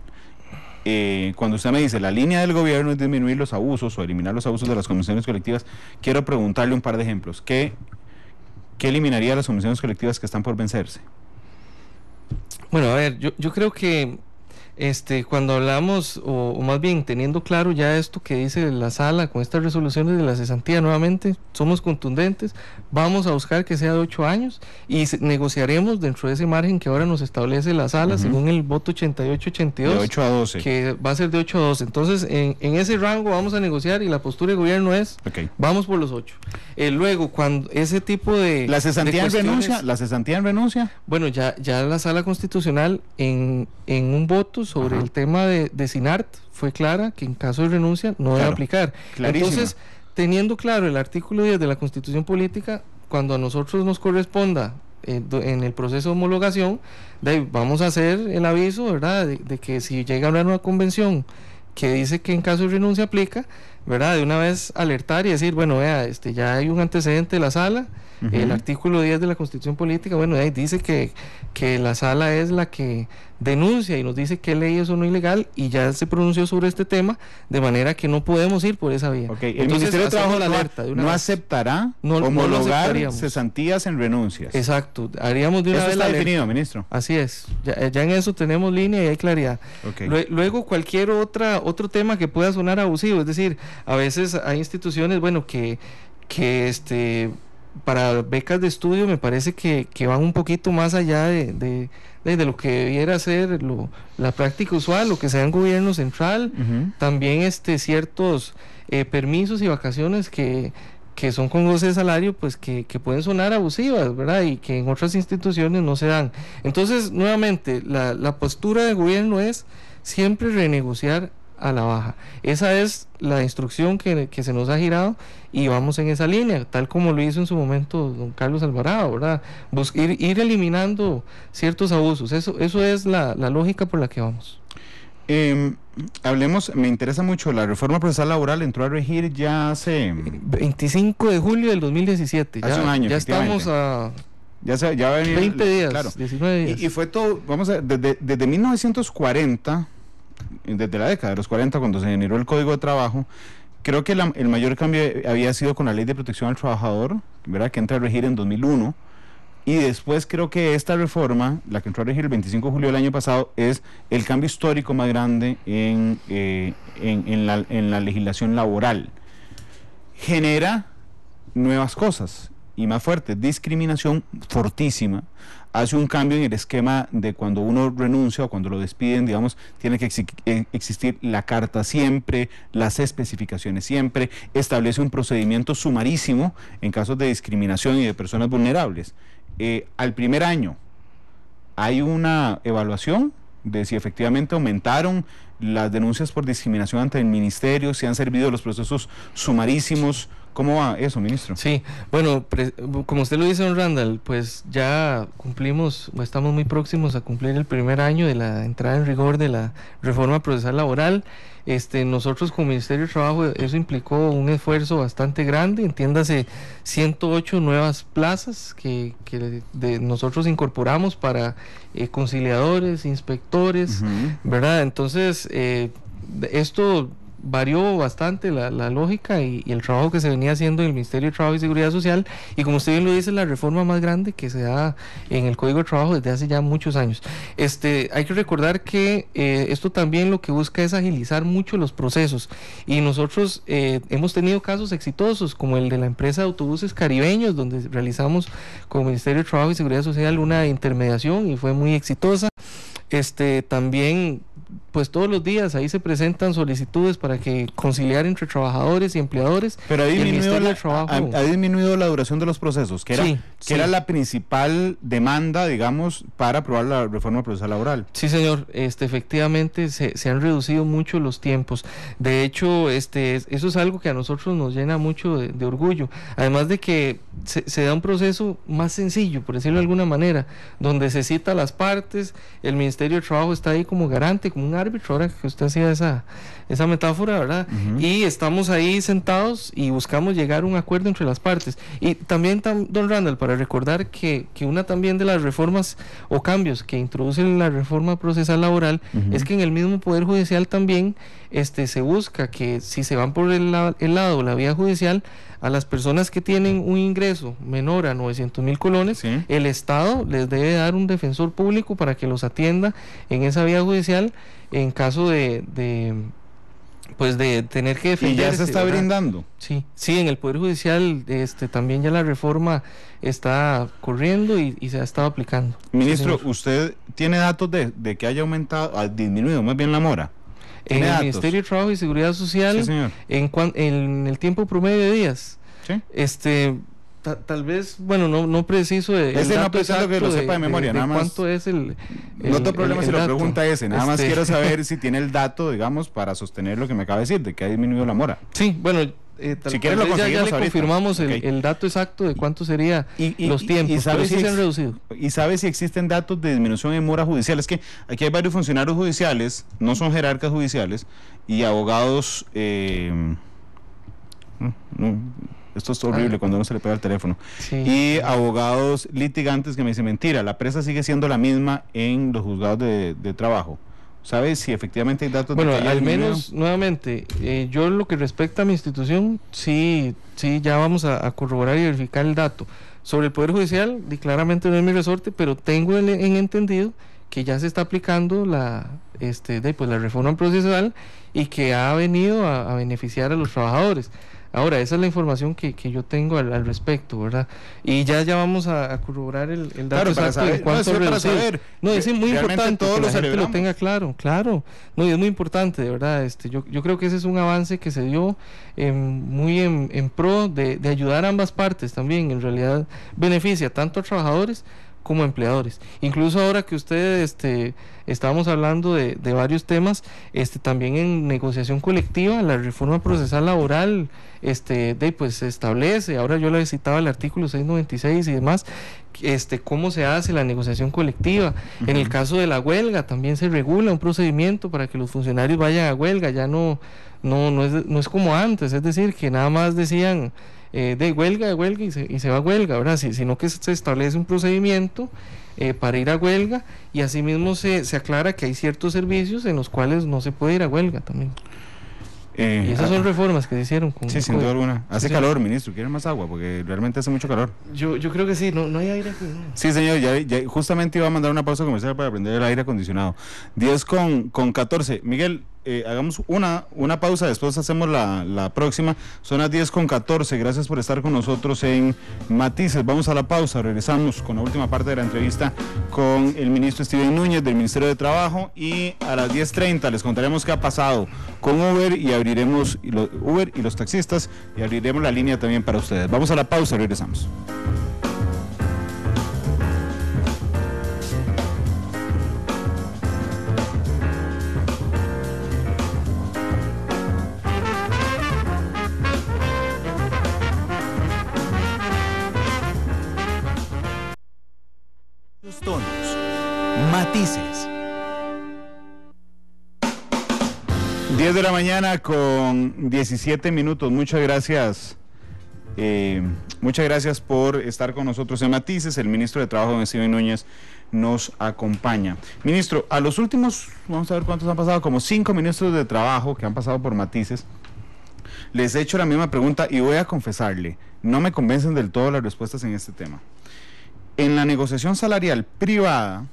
cuando usted me dice la línea del gobierno es disminuir los abusos o eliminar los abusos de las convenciones colectivas, quiero preguntarle un par de ejemplos. ¿Qué eliminaría las convenciones colectivas que están por vencerse? Bueno, a ver, yo creo que cuando hablamos, o más bien teniendo claro ya esto que dice la sala con estas resoluciones de la cesantía, nuevamente somos contundentes, vamos a buscar que sea de 8 años y negociaremos dentro de ese margen que ahora nos establece la sala según el voto 88-82 de 8 a 12 que va a ser de 8 a 12. Entonces en ese rango vamos a negociar y la postura del gobierno es vamos por los 8. Luego cuando ese tipo de ¿la cesantía en renuncia? ¿La cesantía en renuncia? Bueno, ya la sala constitucional en un voto sobre el tema de SINART fue clara que en caso de renuncia no debe aplicar. Clarísima. Entonces, teniendo claro el artículo 10 de la Constitución Política, cuando a nosotros nos corresponda en el proceso de homologación, vamos a hacer el aviso, ¿verdad?, de que si llega a haber una convención que dice que en caso de renuncia aplica, ¿verdad? De una vez alertar y decir, bueno, vea, ya hay un antecedente de la sala. El artículo 10 de la Constitución Política, bueno, ahí dice que la sala es la que denuncia y nos dice qué ley es o no ilegal, y ya se pronunció sobre este tema, de manera que no podemos ir por esa vía. Okay. El Ministerio de Trabajo no aceptará homologar cesantías en renuncias. Exacto, haríamos de una vez. Eso está definido, ministro. Así es, ya en eso tenemos línea y hay claridad. Okay. Luego cualquier otro tema que pueda sonar abusivo, es decir, a veces hay instituciones, bueno, que para becas de estudio me parece que van un poquito más allá de lo que debiera ser la práctica usual, lo que sea en gobierno central. También ciertos permisos y vacaciones que son con goce de salario, pues que pueden sonar abusivas, ¿verdad? Y que en otras instituciones no se dan. Entonces, nuevamente, la postura del gobierno es siempre renegociar a la baja. Esa es la instrucción que se nos ha girado, y vamos en esa línea, tal como lo hizo en su momento don Carlos Alvarado, ¿verdad? Ir eliminando ciertos abusos. Eso es la lógica por la que vamos. Hablemos, me interesa mucho, la reforma procesal laboral entró a regir ya hace 25 de julio del 2017. Hace un año. Ya estamos a... Ya va a venir 20 días, claro. 19 días. Y fue todo, vamos a ver, desde 1940, desde la década de los 40, cuando se generó el Código de Trabajo, creo que el mayor cambio había sido con la Ley de Protección al Trabajador, ¿verdad?, que entra a regir en 2001, y después creo que esta reforma, la que entró a regir el 25 de julio del año pasado, es el cambio histórico más grande en la legislación laboral. Genera nuevas cosas y más fuertes, discriminación fortísima, hace un cambio en el esquema de cuando uno renuncia o cuando lo despiden, digamos, tiene que existir la carta siempre, las especificaciones siempre, establece un procedimiento sumarísimo en casos de discriminación y de personas vulnerables. Al primer año hay una evaluación de si efectivamente aumentaron las denuncias por discriminación ante el ministerio, si han servido los procesos sumarísimos. ¿Cómo va eso, ministro? Sí, bueno, como usted lo dice, don Randall, pues ya cumplimos, estamos muy próximos a cumplir el primer año de la entrada en rigor de la reforma procesal laboral. Nosotros como Ministerio de Trabajo, eso implicó un esfuerzo bastante grande, entiéndase 108 nuevas plazas que nosotros incorporamos para conciliadores, inspectores, ¿verdad? Entonces, esto varió bastante la lógica y el trabajo que se venía haciendo en el Ministerio de Trabajo y Seguridad Social, y como usted bien lo dice, la reforma más grande que se da en el Código de Trabajo desde hace ya muchos años. Hay que recordar que esto también lo que busca es agilizar mucho los procesos, y nosotros hemos tenido casos exitosos como el de la empresa de autobuses caribeños, donde realizamos como Ministerio de Trabajo y Seguridad Social una intermediación y fue muy exitosa. También, pues todos los días ahí se presentan solicitudes para que conciliar entre trabajadores y empleadores. Pero ha disminuido la duración de los procesos, que era la principal demanda, digamos, para aprobar la reforma procesal laboral. Sí, señor, efectivamente se han reducido mucho los tiempos. De hecho, eso es algo que a nosotros nos llena mucho de orgullo. Además de que se da un proceso más sencillo, por decirlo de alguna manera, donde se cita a las partes, el Ministerio de Trabajo está ahí como garante, como un árbitro, ahora que usted hacía esa metáfora, ¿verdad? Y estamos ahí sentados y buscamos llegar a un acuerdo entre las partes. Y también, don Randall, para recordar que una también de las reformas o cambios que introduce la reforma procesal laboral es que en el mismo Poder Judicial también se busca que, si se van por el lado, la vía judicial, a las personas que tienen un ingreso menor a 900,000 colones, el Estado les debe dar un defensor público para que los atienda en esa vía judicial en caso de tener que defender. ¿Y ya se está brindando? Sí, en el Poder Judicial también ya la reforma está corriendo y se ha estado aplicando. Ministro, ¿usted tiene datos de que haya aumentado, ha disminuido más bien la mora? En el Ministerio de Trabajo y Seguridad Social, en el tiempo promedio de días, tal vez, bueno, no preciso ese no preciso que lo sepa de memoria, nada más. ¿Cuánto es el no te problema si lo pregunta ese, nada más quiero saber si tiene el dato, digamos, para sostener lo que me acaba de decir, de que ha disminuido la mora. Sí, bueno, si quieres lo conseguimos ya le confirmamos el dato exacto de cuánto sería los tiempos, pero sí se han reducido. ¿Y sabe si existen datos de disminución en mora judicial? Es que aquí hay varios funcionarios judiciales, no son jerarcas judiciales, y abogados no, esto es horrible cuando uno se le pega el teléfono. Sí. Y abogados litigantes que me dicen, mentira, la presa sigue siendo la misma en los juzgados de trabajo. ¿Sabes si efectivamente hay datos? Bueno, de que al menos, nuevamente, yo lo que respecta a mi institución, sí, ya vamos a corroborar y verificar el dato. Sobre el Poder Judicial, claramente no es mi resorte, pero tengo en entendido que ya se está aplicando la reforma procesal y que ha venido a beneficiar a los trabajadores. Ahora, esa es la información que yo tengo al respecto, ¿verdad? Y ya vamos a corroborar el dato exacto de cuánto reducido. No, es muy importante que la gente lo tenga claro. No, y es muy importante, de verdad. Yo creo que ese es un avance que se dio muy en pro de ayudar a ambas partes también. En realidad beneficia tanto a trabajadores como empleadores. Incluso ahora que ustedes estábamos hablando de varios temas, también en negociación colectiva, la reforma procesal laboral pues se establece, ahora yo le citaba el artículo 696 y demás, cómo se hace la negociación colectiva. En el caso de la huelga también se regula un procedimiento para que los funcionarios vayan a huelga, ya no es como antes, es decir, que nada más decían de huelga y se va a huelga, ¿verdad? Sino que se establece un procedimiento para ir a huelga, y asimismo se aclara que hay ciertos servicios en los cuales no se puede ir a huelga también. Y esas son reformas que se hicieron con sí, sin duda alguna. Hace calor, ministro, ¿quiere más agua? Porque realmente hace mucho calor. Yo creo que sí, no hay aire acondicionado. Sí, señor, ya justamente iba a mandar una pausa comercial para prender el aire acondicionado. 10:14. Miguel, hagamos una pausa, después hacemos la próxima. Son las 10:14. Gracias por estar con nosotros en Matices. Vamos a la pausa, regresamos con la última parte de la entrevista con el ministro Steven Núñez del Ministerio de Trabajo, y a las 10:30 les contaremos qué ha pasado con Uber y abriremos Uber y los taxistas, y abriremos la línea también para ustedes. Vamos a la pausa, regresamos. Tonos, matices. 10 de la mañana con 17 minutos. Muchas gracias por estar con nosotros en Matices. El ministro de Trabajo, don Steven Núñez, nos acompaña. Ministro, a los últimos, vamos a ver cuántos han pasado, como 5 ministros de Trabajo que han pasado por Matices, les he hecho la misma pregunta y voy a confesarle, no me convencen del todo las respuestas en este tema. En la negociación salarial privada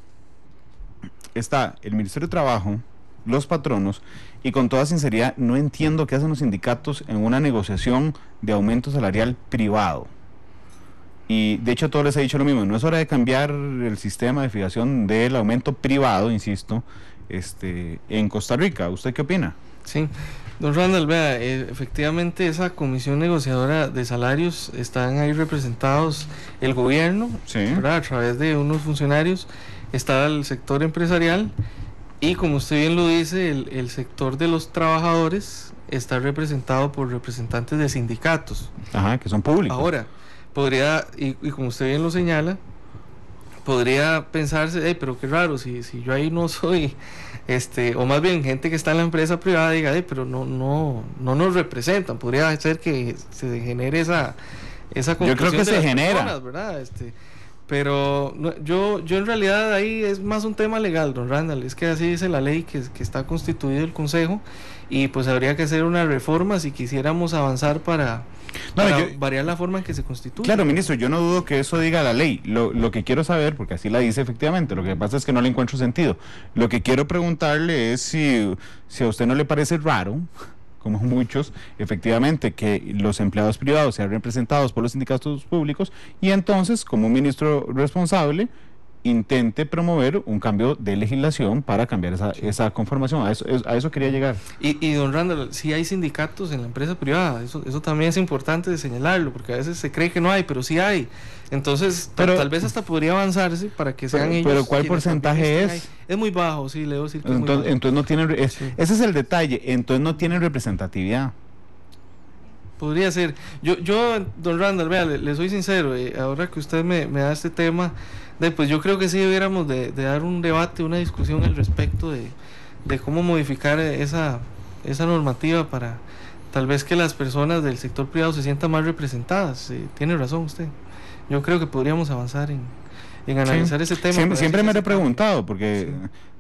está el Ministerio de Trabajo, los patronos, y con toda sinceridad no entiendo qué hacen los sindicatos en una negociación de aumento salarial privado. Y de hecho todos les he dicho lo mismo, no es hora de cambiar el sistema de fijación del aumento privado, insisto, en Costa Rica. ¿Usted qué opina? Sí, don Randall, vea, efectivamente esa comisión negociadora de salarios están ahí representados el gobierno, sí, ¿verdad? A través de unos funcionarios, está el sector empresarial, y como usted bien lo dice, el sector de los trabajadores está representado por representantes de sindicatos. Ajá, que son públicos. Ahora, podría, y como usted bien lo señala, podría pensarse, pero qué raro, si yo ahí no soy, o más bien gente que está en la empresa privada diga, pero no nos representan. Podría ser que se genere esa confusión. Yo creo que se genera, personas, ¿verdad? Pero no, yo en realidad ahí es más un tema legal, don Randall, es que así dice la ley que está constituido el Consejo, y pues habría que hacer una reforma si quisiéramos avanzar para variar la forma en que se constituye. Claro, ministro, yo no dudo que eso diga la ley. Lo que quiero saber, porque así la dice efectivamente, lo que pasa es que no le encuentro sentido. Lo que quiero preguntarle es si a usted no le parece raro, como muchos, efectivamente, que los empleados privados sean representados por los sindicatos públicos, y entonces, como un ministro responsable, intente promover un cambio de legislación para cambiar esa conformación. A eso quería llegar. Y don Randall, sí hay sindicatos en la empresa privada, eso también es importante de señalarlo, porque a veces se cree que no hay, pero sí hay. Entonces, tal vez hasta podría avanzarse para que sean ellos. Pero ¿cuál porcentaje es? Es muy bajo, sí, le debo decir que entonces no tienen, ese es el detalle, entonces no tienen representatividad. Podría ser. Yo don Randall, vea, le soy sincero, ahora que usted me da este tema, pues yo creo que sí debiéramos de dar un debate, una discusión al respecto de cómo modificar esa normativa para tal vez que las personas del sector privado se sientan más representadas. Tiene razón usted. Yo creo que podríamos avanzar en analizar ese tema. Siempre me he preguntado, porque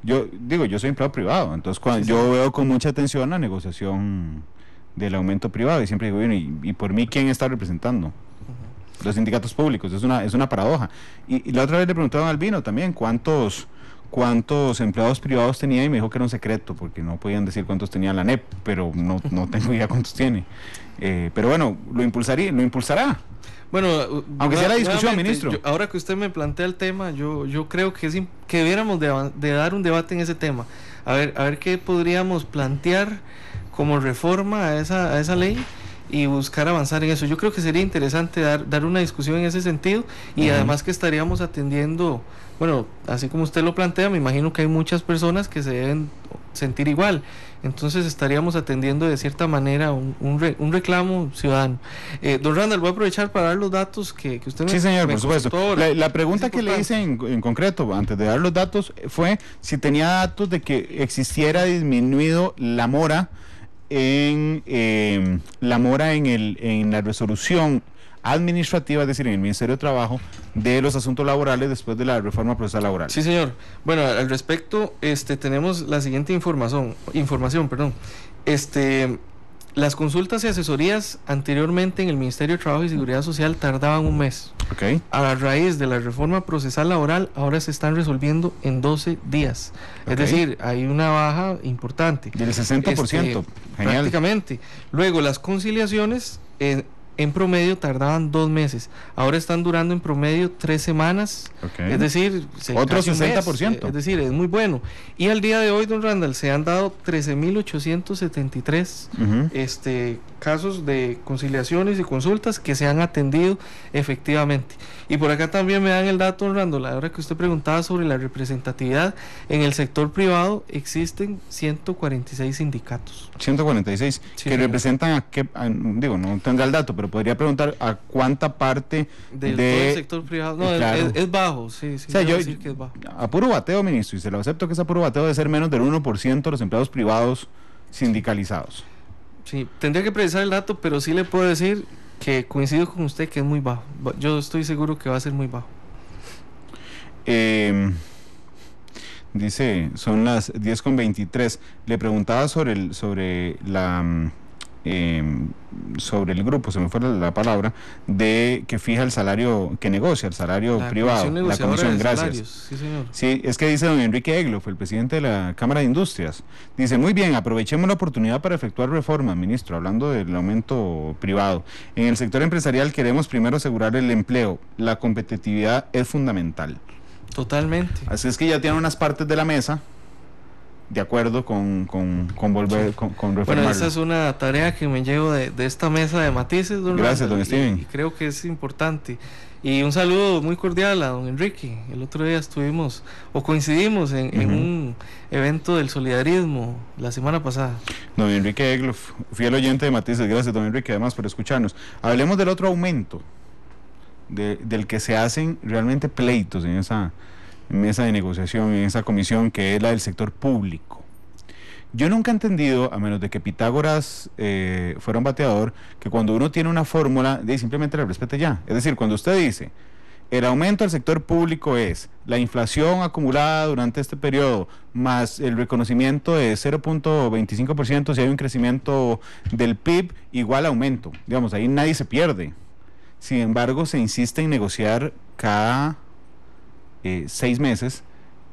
yo soy empleado privado, entonces cuando yo veo con mucha atención la negociación del aumento privado y siempre digo, bueno, ¿y por mí quién está representando? Los sindicatos públicos, es una paradoja. Y la otra vez le preguntaron a Albino también cuántos empleados privados tenía y me dijo que era un secreto porque no podían decir cuántos tenía la NEP, pero no tengo idea cuántos tiene. Pero bueno, lo impulsará. Bueno, aunque sea la discusión, ministro. Ahora que usted me plantea el tema, yo creo que debiéramos de dar un debate en ese tema. A ver qué podríamos plantear como reforma a esa ley y buscar avanzar en eso. Yo creo que sería interesante dar una discusión en ese sentido y además que estaríamos atendiendo, bueno, así como usted lo plantea, me imagino que hay muchas personas que se deben sentir igual, entonces estaríamos atendiendo de cierta manera un reclamo ciudadano. Don Randall, voy a aprovechar para dar los datos que usted Sí, señor, por supuesto. La pregunta que le hice en concreto, antes de dar los datos, fue si tenía datos de que existiera disminuido la mora en la resolución administrativa, es decir, en el Ministerio de Trabajo, de los asuntos laborales después de la reforma procesal laboral. Sí, señor. Bueno, al respecto, tenemos la siguiente información, las consultas y asesorías anteriormente en el Ministerio de Trabajo y Seguridad Social tardaban un mes. Okay. A raíz de la reforma procesal laboral, ahora se están resolviendo en 12 días. Okay. Es decir, hay una baja importante. Del 60%. Genial. Prácticamente. Luego, las conciliaciones en promedio tardaban 2 meses. Ahora están durando en promedio 3 semanas. Okay. Es decir, otro 60%. Es decir, es muy bueno. Y al día de hoy, don Randall, se han dado 13.873 casos de conciliaciones y consultas que se han atendido efectivamente. Y por acá también me dan el dato, don Randall, ahora que usted preguntaba sobre la representatividad, en el sector privado existen 146 sindicatos. 146, sí, que representan a qué, no tenga el dato, pero podría preguntar a cuánta parte todo el sector privado. No, claro. es bajo, sí. O sea, yo decir que es bajo. A puro bateo, ministro, y se lo acepto que es a puro bateo, de ser menos del 1% de los empleados privados sindicalizados. Sí, tendría que precisar el dato, pero sí le puedo decir que coincido con usted que es muy bajo. Yo estoy seguro que va a ser muy bajo. Dice, son las 10:23. Le preguntaba sobre el grupo, se me fue la palabra, de que fija el salario, que negocia el salario privado, la comisión, gracias. Sí, señor. Sí, es que dice don Enrique Egloff, el presidente de la Cámara de Industrias, dice, muy bien, aprovechemos la oportunidad para efectuar reformas, ministro, hablando del aumento privado. En el sector empresarial queremos primero asegurar el empleo, la competitividad es fundamental. Totalmente. Así es que ya tienen unas partes de la mesa de acuerdo con reformarlo. Bueno, esa es una tarea que me llevo de esta mesa de matices, don Gracias, Randall, don Steven. Y creo que es importante. Y un saludo muy cordial a don Enrique. El otro día coincidimos en un evento del solidarismo la semana pasada. Don Enrique Egloff, fiel oyente de Matices. Gracias, don Enrique, además por escucharnos. Hablemos del otro aumento, del que se hacen realmente pleitos en esa mesa de negociación, en esa comisión, que es la del sector público. Yo nunca he entendido, a menos de que Pitágoras fuera un bateador, que cuando uno tiene una fórmula, simplemente la respete ya. Es decir, cuando usted dice, el aumento del sector público es la inflación acumulada durante este periodo, más el reconocimiento de 0.25%, si hay un crecimiento del PIB, igual aumento. Digamos, ahí nadie se pierde. Sin embargo, se insiste en negociar cada 6 meses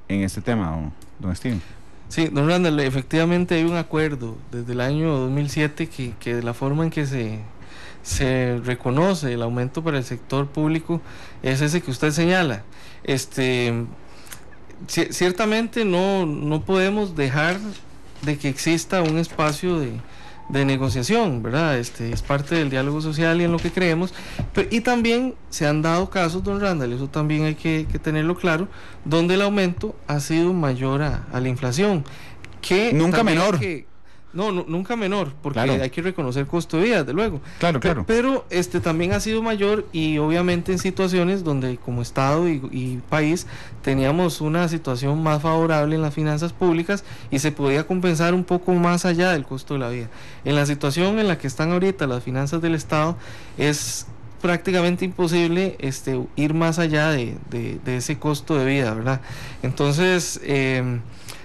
en este tema, don Steven. Sí, don Randall, efectivamente hay un acuerdo desde el año 2007 que de la forma en que se reconoce el aumento para el sector público es ese que usted señala. Ciertamente no podemos dejar de que exista un espacio de negociación, ¿verdad? Es parte del diálogo social y en lo que creemos, y también se han dado casos, don Randall, eso también hay que tenerlo claro, donde el aumento ha sido mayor a la inflación, que nunca menor. No, nunca menor, porque claro, hay que reconocer costo de vida, desde luego. Claro. Pero también ha sido mayor, y obviamente en situaciones donde como Estado y país teníamos una situación más favorable en las finanzas públicas y se podía compensar un poco más allá del costo de la vida. En la situación en la que están ahorita las finanzas del Estado es prácticamente imposible ir más allá de ese costo de vida, ¿verdad? Entonces,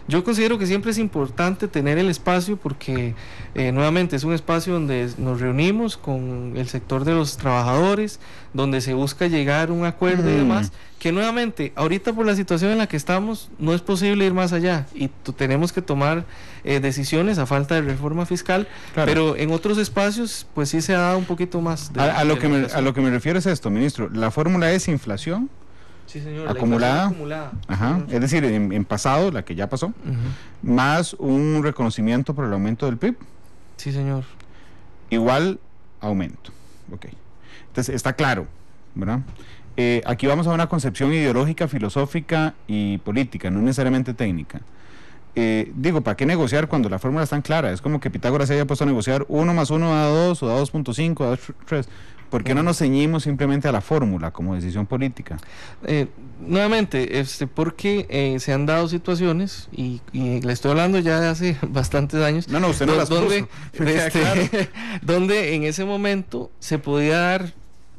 yo considero que siempre es importante tener el espacio porque nuevamente es un espacio donde nos reunimos con el sector de los trabajadores, donde se busca llegar a un acuerdo y demás, que nuevamente ahorita por la situación en la que estamos no es posible ir más allá y tenemos que tomar decisiones a falta de reforma fiscal, claro, pero en otros espacios pues sí se ha dado un poquito más a lo que me refiero es esto, ministro, la fórmula es inflación. Sí, señor, acumulada, ajá, sí, es decir, en pasado, la que ya pasó, más un reconocimiento por el aumento del PIB. Sí, señor. Igual aumento. Ok. Entonces, está claro, ¿verdad? Aquí vamos a una concepción ideológica, filosófica y política, no necesariamente técnica. Digo, ¿para qué negociar cuando la fórmula es tan clara? Es como que Pitágoras se haya puesto a negociar 1 más 1 da 2 o da 2.5, da 3. ¿Por qué no nos ceñimos simplemente a la fórmula como decisión política? Nuevamente, porque se han dado situaciones, y le estoy hablando ya de hace bastantes años. No, usted no las puso. Claro, donde en ese momento se podía dar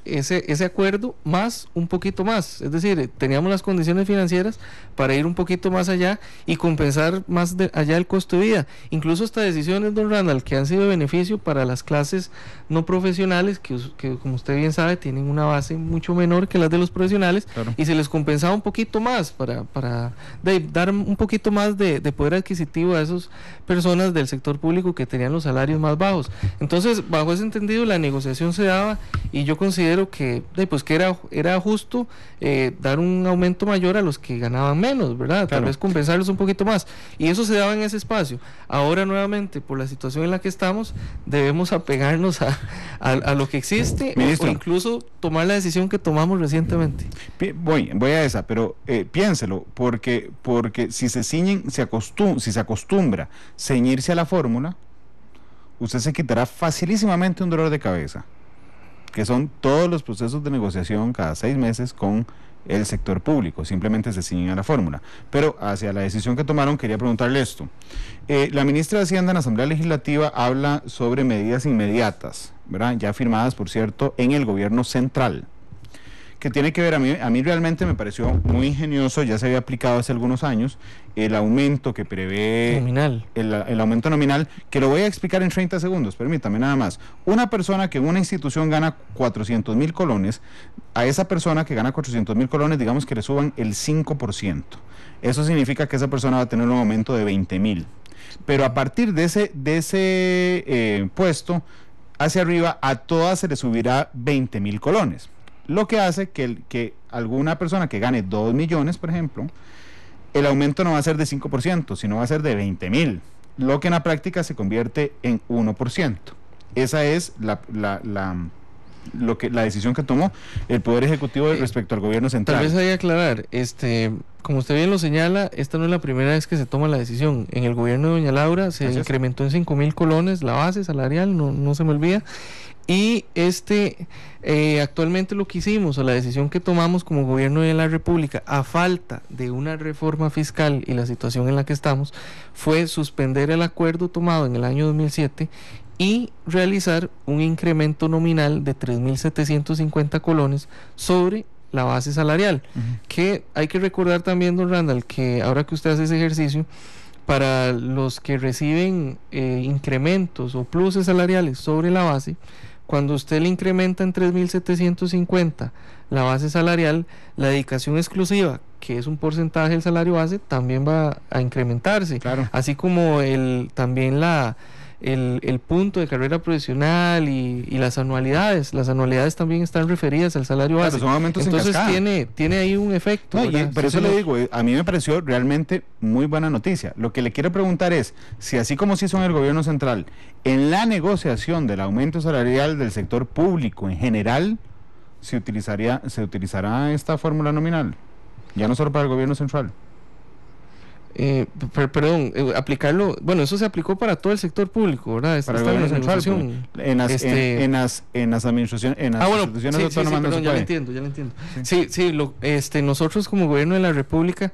ese acuerdo más un poquito más, es decir, teníamos las condiciones financieras para ir un poquito más allá y compensar más allá el costo de vida, incluso hasta decisiones, don Randall, que han sido de beneficio para las clases no profesionales, que como usted bien sabe tienen una base mucho menor que las de los profesionales, claro, y se les compensaba un poquito más para dar un poquito más de poder adquisitivo a esas personas del sector público que tenían los salarios más bajos. Entonces, bajo ese entendido, la negociación se daba, y yo considero que era justo dar un aumento mayor a los que ganaban menos, ¿verdad? Tal vez compensarlos un poquito más, y eso se daba en ese espacio. Ahora nuevamente, por la situación en la que estamos, debemos apegarnos a lo que existe, o incluso tomar la decisión que tomamos recientemente. Voy a esa, pero piénselo, porque si se acostumbra ceñirse a la fórmula, usted se quitará facilísimamente un dolor de cabeza, que son todos los procesos de negociación cada 6 meses con el sector público. Simplemente se ciñen a la fórmula. Pero hacia la decisión que tomaron, quería preguntarle esto. La ministra de Hacienda en la Asamblea Legislativa habla sobre medidas inmediatas, ¿verdad? Ya firmadas, por cierto, en el gobierno central, que tiene que ver, a mí realmente me pareció muy ingenioso, ya se había aplicado hace algunos años, el aumento que prevé nominal. El aumento nominal, que lo voy a explicar en 30 segundos, permítame nada más. Una persona que en una institución gana 400,000 colones, a esa persona que gana 400,000 colones, digamos que le suban el 5%. Eso significa que esa persona va a tener un aumento de 20,000. Pero a partir de ese puesto, hacia arriba, a todas se le subirá 20,000 colones. Lo que hace que alguna persona que gane 2 millones, por ejemplo, el aumento no va a ser de 5%, sino va a ser de 20,000, lo que en la práctica se convierte en 1%. Esa es la decisión que tomó el Poder Ejecutivo respecto al gobierno central. Tal vez hay que aclarar, como usted bien lo señala, esta no es la primera vez que se toma la decisión. En el gobierno de doña Laura se incrementó en 5,000 colones la base salarial, no se me olvida. Y actualmente lo que hicimos, o la decisión que tomamos como gobierno de la República, a falta de una reforma fiscal y la situación en la que estamos, fue suspender el acuerdo tomado en el año 2007 y realizar un incremento nominal de 3,750 colones sobre la base salarial. Que hay que recordar también, don Randall, que ahora que usted hace ese ejercicio, para los que reciben incrementos o pluses salariales sobre la base, cuando usted le incrementa en 3,750 la base salarial, la dedicación exclusiva, que es un porcentaje del salario base, también va a incrementarse. Claro. Así como también el punto de carrera profesional y las anualidades también están referidas al salario base. Son aumentos. Entonces tiene ahí un efecto. Por eso le digo, a mí me pareció realmente muy buena noticia. Lo que le quiero preguntar es, si así como se hizo en el gobierno central, en la negociación del aumento salarial del sector público en general, se utilizará esta fórmula nominal, ya no solo para el gobierno central. Perdón, aplicarlo, bueno, eso se aplicó para todo el sector público, ¿verdad? Para el gobierno central, en las administraciones, en las instituciones autónomas no se puede. Ya lo entiendo. Sí, nosotros como gobierno de la República,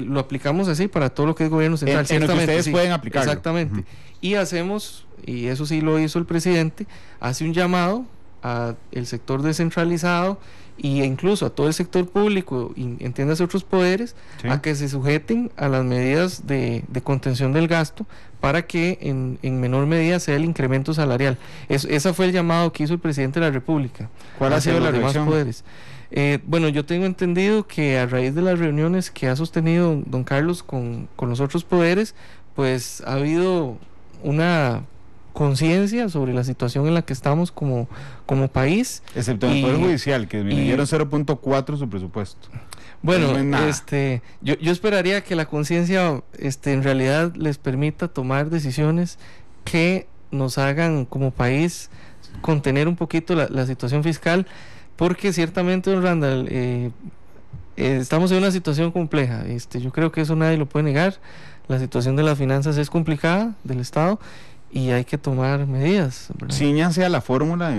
lo aplicamos así para todo lo que es gobierno central. En lo que ustedes pueden aplicarlo. Exactamente. Y hacemos, y eso sí lo hizo el presidente, hace un llamado al sector descentralizado e incluso a todo el sector público, y entiéndase otros poderes, a que se sujeten a las medidas de contención del gasto para que en menor medida sea el incremento salarial. Ese fue el llamado que hizo el presidente de la República. ¿Cuál ha sido la reacción? Poderes. Bueno, yo tengo entendido que a raíz de las reuniones que ha sostenido don Carlos con los otros poderes, pues ha habido una conciencia sobre la situación en la que estamos como país. Excepto en el Poder Judicial, que disminuyeron 0.4 su presupuesto. Bueno, yo esperaría que la conciencia en realidad les permita tomar decisiones que nos hagan como país contener un poquito la situación fiscal, porque ciertamente, don Randall, estamos en una situación compleja. Yo creo que eso nadie lo puede negar. La situación de las finanzas es complicada del Estado y hay que tomar medidas, ¿verdad? Ciñanse a la fórmula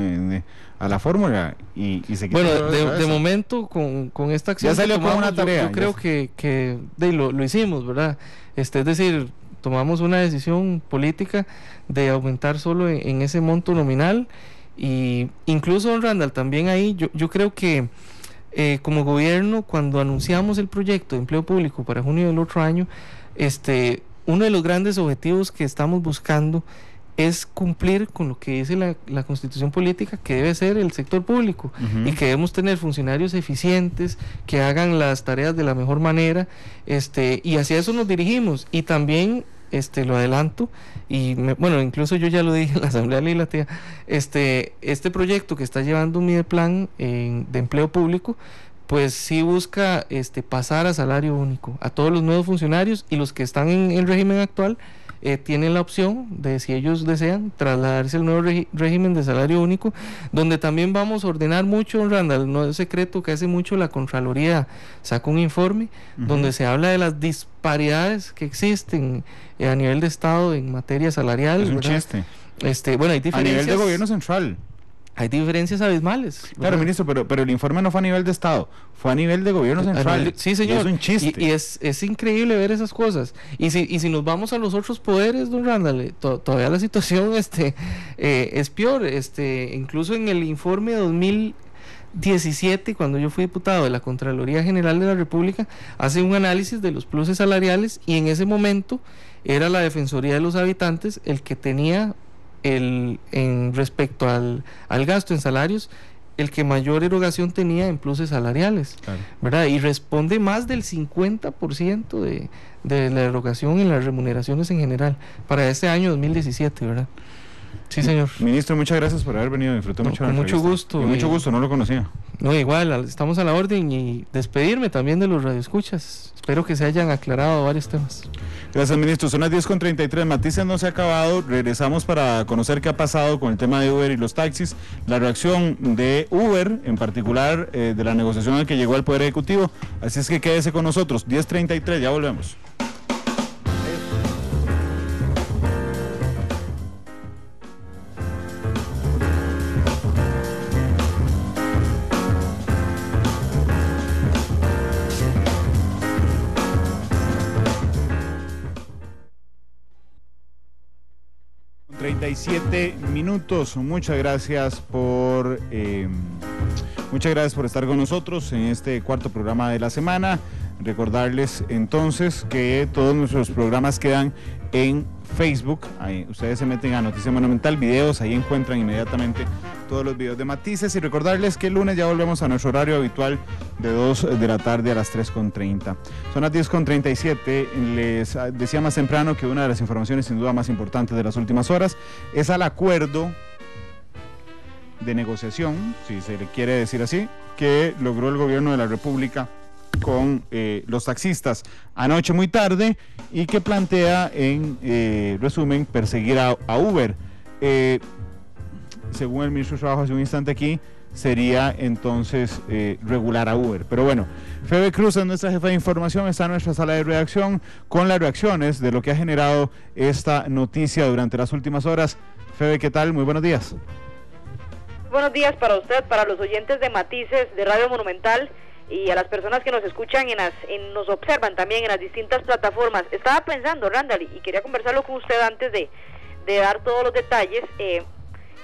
y se quita. Bueno, de momento con esta acción ya salió con una tarea. Yo creo que lo hicimos, ¿verdad? Es decir, tomamos una decisión política de aumentar solo en ese monto nominal, y incluso, don Randall, también ahí yo creo que como gobierno, cuando anunciamos el proyecto de empleo público para junio del otro año, uno de los grandes objetivos que estamos buscando es cumplir con lo que dice la Constitución política, que debe ser el sector público, y que debemos tener funcionarios eficientes que hagan las tareas de la mejor manera, y hacia eso nos dirigimos. Y también lo adelanto, bueno, incluso yo ya lo dije en la Asamblea Legislativa, este proyecto que está llevando Mideplan de empleo público, pues sí busca pasar a salario único a todos los nuevos funcionarios, y los que están en el régimen actual tienen la opción de, si ellos desean, trasladarse al nuevo régimen de salario único, donde también vamos a ordenar mucho, don Randall. No es secreto que hace mucho la Contraloría sacó un informe donde se habla de las disparidades que existen a nivel de Estado en materia salarial. Es un ¿verdad? chiste. Bueno, hay diferencias. A nivel de gobierno central. Hay diferencias abismales, ¿verdad? Claro, ministro, pero el informe no fue a nivel de Estado, fue a nivel de gobierno central. Sí, señor. Y es un chiste. Y es increíble ver esas cosas. Y si nos vamos a los otros poderes, don Randall, todavía la situación es peor. Incluso en el informe 2017, cuando yo fui diputado de la Contraloría General de la República, hace un análisis de los pluses salariales, y en ese momento era la Defensoría de los Habitantes el que tenía en respecto al gasto en salarios, el que mayor erogación tenía en pluses salariales, claro, ¿verdad? Y responde más del 50% de la erogación en las remuneraciones en general para este año 2017, ¿verdad? Sí, señor. Ministro, muchas gracias por haber venido, disfruté mucho la entrevista. Mucho gusto. Y mucho gusto, no lo conocía. No, igual, estamos a la orden, y despedirme también de los radioescuchas. Espero que se hayan aclarado varios temas. Gracias, ministro. Son las 10:33, Matices no se ha acabado. Regresamos para conocer qué ha pasado con el tema de Uber y los taxis, la reacción de Uber, en particular, de la negociación al que llegó al Poder Ejecutivo. Así es que quédese con nosotros, 10:33, ya volvemos. Minutos. Muchas gracias por estar con nosotros en este cuarto programa de la semana. Recordarles entonces que todos nuestros programas quedan en Facebook. Ahí ustedes se meten a Noticia Monumental, videos, ahí encuentran inmediatamente todos los videos de Matices, y recordarles que el lunes ya volvemos a nuestro horario habitual de 2 de la tarde a las 3:30. Son las 10:37. Les decía más temprano que una de las informaciones sin duda más importantes de las últimas horas es al acuerdo de negociación, si se le quiere decir así, que logró el gobierno de la República con los taxistas anoche muy tarde, y que plantea en resumen perseguir a Uber. según el ministro de Trabajo hace un instante aquí, sería entonces regular a Uber. Pero bueno, Febe Cruz es nuestra jefa de información, está en nuestra sala de redacción con las reacciones de lo que ha generado esta noticia durante las últimas horas. Febe, ¿qué tal? Muy buenos días. Buenos días para usted, para los oyentes de Matices de Radio Monumental y a las personas que nos escuchan nos observan también en las distintas plataformas. Estaba pensando, Randall, y quería conversarlo con usted antes de dar todos los detalles.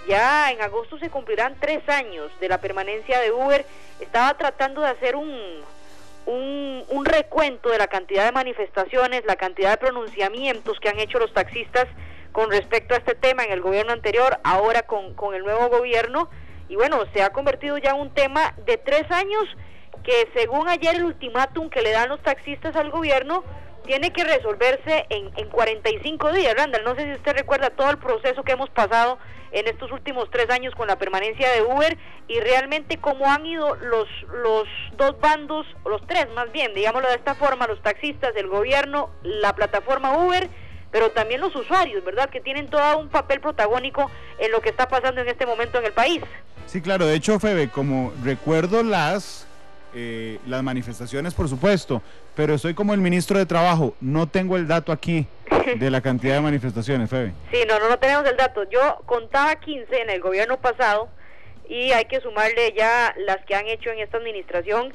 Ya en agosto se cumplirán 3 años de la permanencia de Uber. Estaba tratando de hacer un recuento de la cantidad de manifestaciones, la cantidad de pronunciamientos que han hecho los taxistas con respecto a este tema en el gobierno anterior, ahora con el nuevo gobierno, y bueno, se ha convertido ya en un tema de 3 años que, según ayer el ultimátum que le dan los taxistas al gobierno, tiene que resolverse en 45 días. Randall, no sé si usted recuerda todo el proceso que hemos pasado en estos últimos 3 años con la permanencia de Uber, y realmente cómo han ido los dos bandos, los tres más bien, digámoslo de esta forma, los taxistas, el gobierno, la plataforma Uber, pero también los usuarios, ¿verdad?, que tienen todo un papel protagónico en lo que está pasando en este momento en el país. Sí, claro, de hecho, Febe, como recuerdo las manifestaciones, por supuesto, pero soy como el ministro de Trabajo, no tengo el dato aquí de la cantidad de manifestaciones, Febe. Sí, no tenemos el dato. Yo contaba 15 en el gobierno pasado y hay que sumarle ya las que han hecho en esta administración,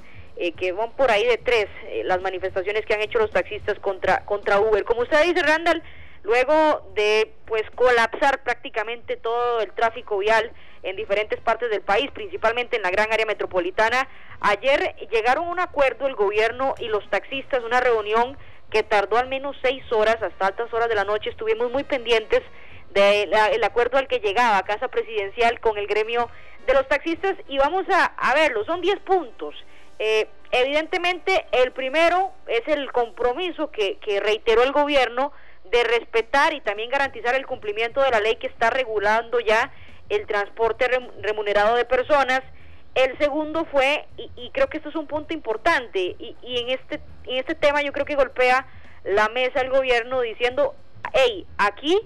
que van por ahí de 3, las manifestaciones que han hecho los taxistas contra Uber. Como usted dice, Randall, luego de colapsar prácticamente todo el tráfico vial en diferentes partes del país, principalmente en la gran área metropolitana, ayer llegaron a un acuerdo el gobierno y los taxistas, una reunión que tardó al menos 6 horas, hasta altas horas de la noche. Estuvimos muy pendientes del acuerdo al que llegaba Casa Presidencial con el gremio de los taxistas, y vamos a verlo. Son 10 puntos. Evidentemente el primero es el compromiso que reiteró el gobierno de respetar y también garantizar el cumplimiento de la ley que está regulando ya el transporte remunerado de personas. El segundo fue, y creo que esto es un punto importante, y en este tema yo creo que golpea la mesa el gobierno diciendo: hey, aquí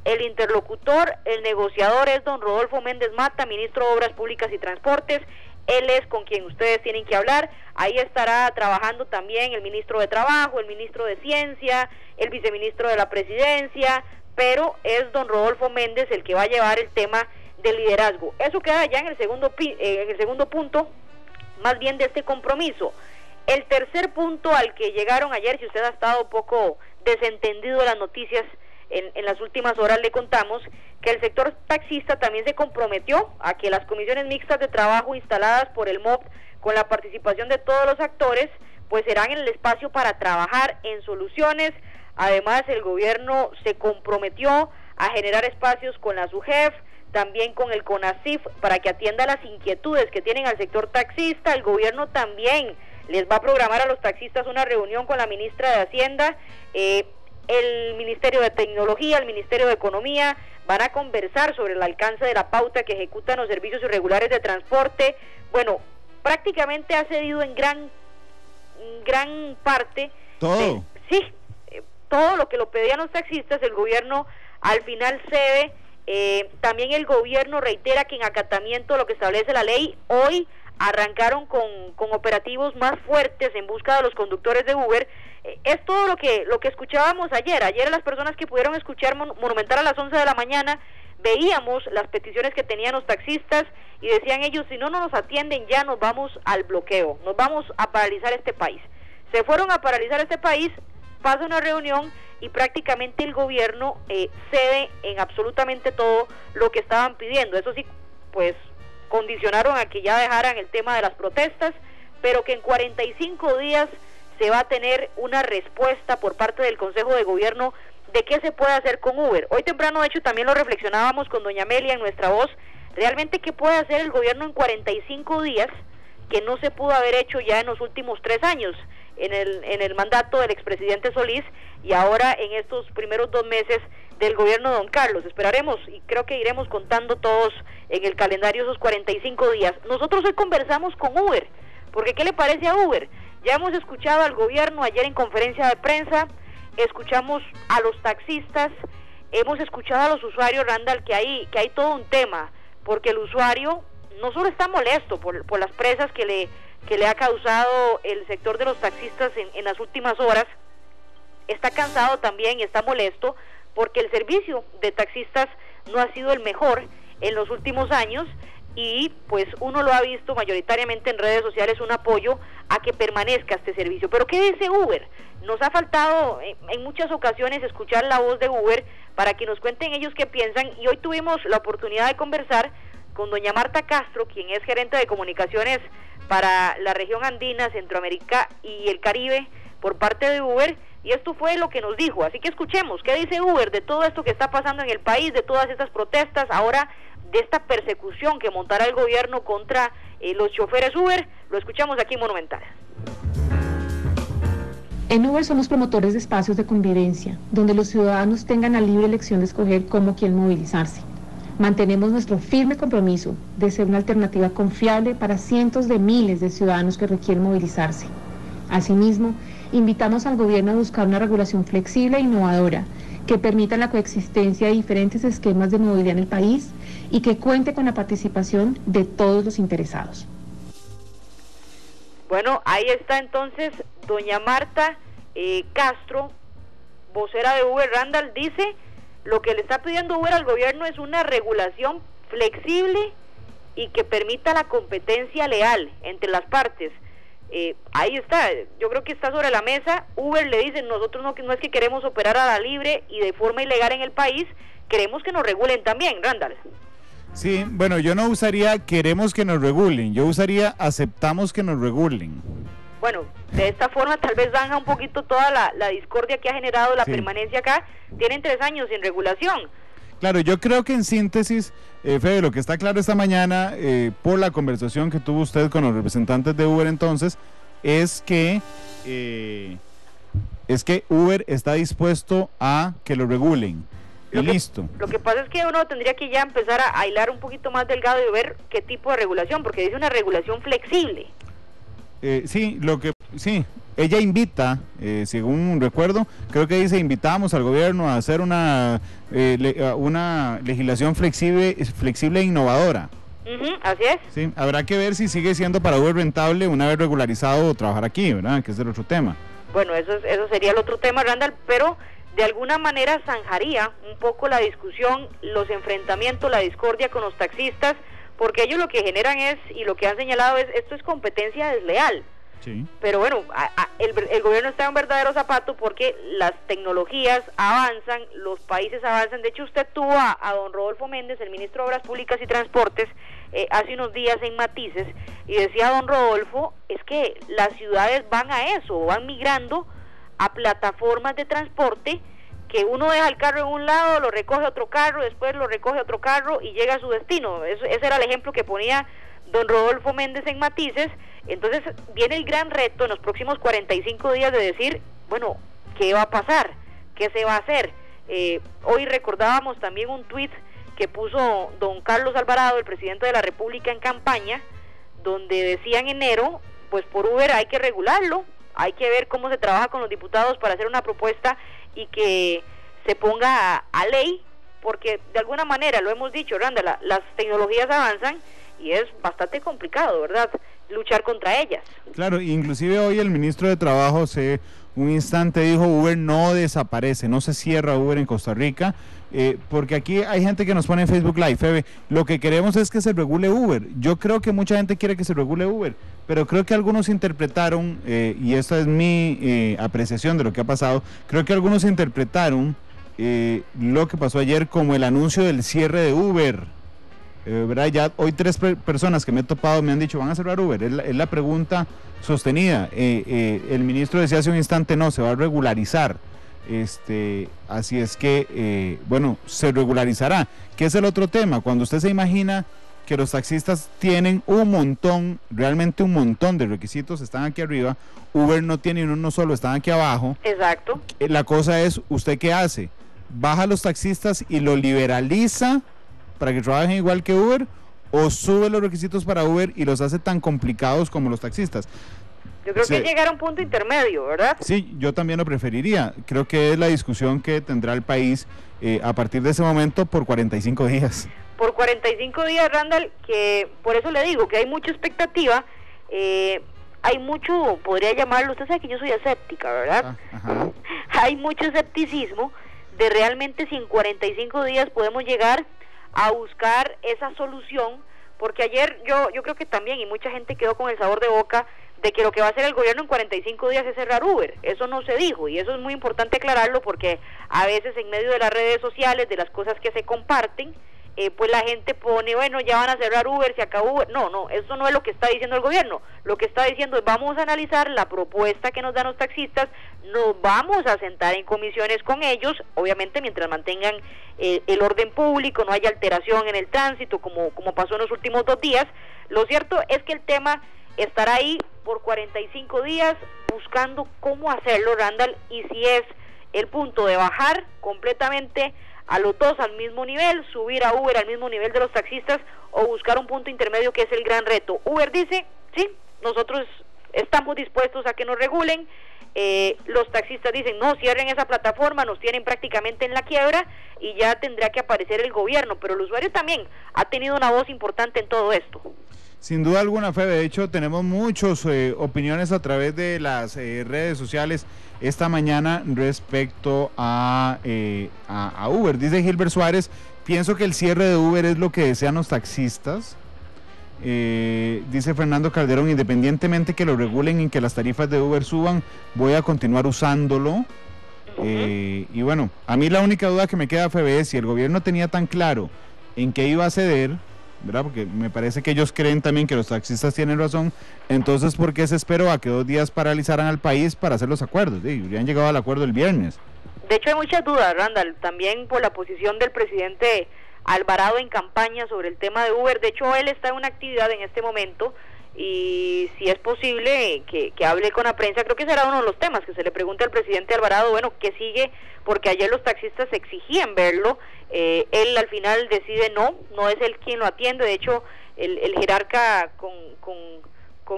el interlocutor, el negociador es don Rodolfo Méndez Mata, ministro de Obras Públicas y Transportes. Él es con quien ustedes tienen que hablar. Ahí estará trabajando también el ministro de Trabajo, el ministro de Ciencia, el viceministro de la Presidencia, pero es don Rodolfo Méndez el que va a llevar el tema del liderazgo. Eso queda ya en el segundo punto, más bien, de este compromiso. El tercer punto al que llegaron ayer, si usted ha estado un poco desentendido de las noticias en las últimas horas, le contamos que el sector taxista también se comprometió a que las comisiones mixtas de trabajo instaladas por el MOB, con la participación de todos los actores, pues serán el espacio para trabajar en soluciones. Además, el gobierno se comprometió a generar espacios con la SUGEF, también con el CONACYF, para que atienda las inquietudes que tienen al sector taxista. El gobierno también les va a programar a los taxistas una reunión con la ministra de Hacienda, el Ministerio de Tecnología, el Ministerio de Economía. Van a conversar sobre el alcance de la pauta que ejecutan los servicios irregulares de transporte. Bueno, prácticamente ha cedido en gran parte. Todo. Todo lo que lo pedían los taxistas, el gobierno al final cede. También el gobierno reitera que en acatamiento a lo que establece la ley, hoy arrancaron con operativos más fuertes en busca de los conductores de Uber. Es todo lo que escuchábamos ayer. Ayer, las personas que pudieron escuchar Monumental a las 11 de la mañana, veíamos las peticiones que tenían los taxistas y decían ellos: si no nos atienden, ya nos vamos al bloqueo, nos vamos a paralizar este país. Se fueron a paralizar este país, pasa una reunión y prácticamente el gobierno cede en absolutamente todo lo que estaban pidiendo. Eso sí, pues condicionaron a que ya dejaran el tema de las protestas, pero que en 45 días se va a tener una respuesta por parte del Consejo de Gobierno de qué se puede hacer con Uber. Hoy temprano, de hecho, también lo reflexionábamos con doña Amelia en Nuestra Voz. Realmente, ¿qué puede hacer el gobierno en 45 días que no se pudo haber hecho ya en los últimos 3 años, en el mandato del expresidente Solís, y ahora en estos primeros 2 meses del gobierno de don Carlos? Esperaremos y creo que iremos contando todos en el calendario esos 45 días. Nosotros hoy conversamos con Uber, porque ¿qué le parece a Uber? Ya hemos escuchado al gobierno ayer en conferencia de prensa, escuchamos a los taxistas, hemos escuchado a los usuarios, Randall, que hay todo un tema porque el usuario no solo está molesto por las presas que le ha causado el sector de los taxistas en las últimas horas, está cansado también y está molesto porque el servicio de taxistas no ha sido el mejor en los últimos años, y pues uno lo ha visto mayoritariamente en redes sociales, un apoyo a que permanezca este servicio. Pero ¿qué dice Uber? Nos ha faltado en muchas ocasiones escuchar la voz de Uber para que nos cuenten ellos qué piensan, y hoy tuvimos la oportunidad de conversar con doña Marta Castro, quien es gerente de comunicaciones para la región andina, Centroamérica y el Caribe por parte de Uber, y esto fue lo que nos dijo. Así que escuchemos qué dice Uber de todo esto que está pasando en el país, de todas estas protestas, ahora de esta persecución que montará el gobierno contra los choferes Uber. Lo escuchamos aquí en Monumental. En Uber somos promotores de espacios de convivencia, donde los ciudadanos tengan la libre elección de escoger cómo quieren movilizarse. Mantenemos nuestro firme compromiso de ser una alternativa confiable para cientos de miles de ciudadanos que requieren movilizarse. Asimismo, invitamos al gobierno a buscar una regulación flexible e innovadora que permita la coexistencia de diferentes esquemas de movilidad en el país y que cuente con la participación de todos los interesados. Bueno, ahí está entonces doña Marta Castro, vocera de Uber. Randall dice: lo que le está pidiendo Uber al gobierno es una regulación flexible y que permita la competencia leal entre las partes. Ahí está, yo creo que está sobre la mesa. Uber le dice: nosotros no es que queremos operar a la libre y de forma ilegal en el país, queremos que nos regulen también. Randall. Sí, bueno, yo no usaría queremos que nos regulen, yo usaría aceptamos que nos regulen. Bueno, de esta forma tal vez zanja un poquito toda la discordia que ha generado la permanencia acá. Tienen 3 años sin regulación. Claro, yo creo que en síntesis, Fede, lo que está claro esta mañana, por la conversación que tuvo usted con los representantes de Uber entonces, es que Uber está dispuesto a que lo regulen. Listo. Lo que pasa es que uno tendría que ya empezar a hilar un poquito más delgado y ver qué tipo de regulación, porque dice una regulación flexible. Sí, ella invita, según recuerdo, creo que dice: invitamos al gobierno a hacer una legislación flexible e innovadora. Así es. Sí, habrá que ver si sigue siendo para Uber rentable una vez regularizado trabajar aquí, ¿verdad? Que es el otro tema. Bueno, eso sería el otro tema, Randall, pero de alguna manera zanjaría un poco la discusión, los enfrentamientos, la discordia con los taxistas, porque ellos lo que generan es, y lo que han señalado es, esto es competencia desleal. Sí. Pero bueno, el gobierno está en un verdadero zapato porque las tecnologías avanzan, los países avanzan. De hecho, usted tuvo a don Rodolfo Méndez, el ministro de Obras Públicas y Transportes, hace unos días en Matices, y decía don Rodolfo, es que las ciudades van a eso, van migrando a plataformas de transporte que uno deja el carro en un lado, lo recoge otro carro, después lo recoge otro carro y llega a su destino. Ese era el ejemplo que ponía don Rodolfo Méndez en Matices. Entonces viene el gran reto en los próximos 45 días de decir, bueno, ¿qué va a pasar? ¿Qué se va a hacer? Hoy recordábamos también un tuit que puso don Carlos Alvarado, el presidente de la República, en campaña, donde decía en enero, pues por Uber hay que regularlo, hay que ver cómo se trabaja con los diputados para hacer una propuesta y que se ponga a ley, porque de alguna manera, lo hemos dicho, Randa, las tecnologías avanzan y es bastante complicado, ¿verdad?, luchar contra ellas. Claro, inclusive hoy el ministro de Trabajo hace un instante dijo: Uber no desaparece, no se cierra Uber en Costa Rica, porque aquí hay gente que nos pone en Facebook Live, Febe, lo que queremos es que se regule Uber. Yo creo que mucha gente quiere que se regule Uber, pero creo que algunos interpretaron, y esta es mi apreciación de lo que ha pasado, creo que algunos interpretaron lo que pasó ayer como el anuncio del cierre de Uber. ¿Verdad? Ya hoy 3 personas que me he topado me han dicho: ¿van a cerrar Uber? Es la pregunta sostenida. El ministro decía hace un instante: no, se va a regularizar. Así es que, bueno, se regularizará. ¿Qué es el otro tema? Cuando usted se imagina que los taxistas tienen un montón, realmente un montón de requisitos, están aquí arriba, Uber no tiene uno solo, están aquí abajo. Exacto. La cosa es, ¿usted qué hace? ¿Baja a los taxistas y lo liberaliza para que trabajen igual que Uber, o sube los requisitos para Uber y los hace tan complicados como los taxistas? Yo creo que es llegar a un punto intermedio, ¿verdad? Sí, yo también lo preferiría. Creo que es la discusión que tendrá el país a partir de ese momento por 45 días. Por 45 días, Randall, que por eso le digo que hay mucha expectativa, hay mucho, podría llamarlo, usted sabe que yo soy escéptica, ¿verdad? Hay mucho escepticismo de realmente si en 45 días podemos llegar a buscar esa solución, porque ayer yo creo que también, y mucha gente quedó con el sabor de boca, de que lo que va a hacer el gobierno en 45 días es cerrar Uber. Eso no se dijo, y eso es muy importante aclararlo, porque a veces en medio de las redes sociales, de las cosas que se comparten, pues la gente pone, bueno, ya van a cerrar Uber, se acabó Uber. No, eso no es lo que está diciendo el gobierno. Lo que está diciendo es, vamos a analizar la propuesta que nos dan los taxistas, nos vamos a sentar en comisiones con ellos, obviamente mientras mantengan el orden público, no haya alteración en el tránsito, como pasó en los últimos 2 días. Lo cierto es que el tema estará ahí por 45 días buscando cómo hacerlo, Randall, y si es el punto de bajar completamente a los dos al mismo nivel, subir a Uber al mismo nivel de los taxistas, o buscar un punto intermedio, que es el gran reto. Uber dice, sí, nosotros estamos dispuestos a que nos regulen, los taxistas dicen, no, cierren esa plataforma, nos tienen prácticamente en la quiebra, y ya tendrá que aparecer el gobierno, pero el usuario también ha tenido una voz importante en todo esto. Sin duda alguna, Fede, de hecho tenemos muchas opiniones a través de las redes sociales esta mañana respecto a Uber. Dice Gilbert Suárez, pienso que el cierre de Uber es lo que desean los taxistas. Dice Fernando Calderón, independientemente que lo regulen y que las tarifas de Uber suban, voy a continuar usándolo. Y bueno, a mí la única duda que me queda, Fede, es si el gobierno tenía tan claro en qué iba a ceder, ¿verdad? Porque me parece que ellos creen también que los taxistas tienen razón. Entonces, ¿por qué se esperó a que 2 días paralizaran al país para hacer los acuerdos? Habrían llegado al acuerdo el viernes. De hecho, hay muchas dudas, Randall, también por la posición del presidente Alvarado en campaña sobre el tema de Uber. De hecho, él está en una actividad en este momento, y si es posible que hable con la prensa, creo que será uno de los temas que se le pregunte al presidente Alvarado, bueno, ¿qué sigue? Porque ayer los taxistas exigían verlo, él al final decide no es él quien lo atiende. De hecho, el jerarca con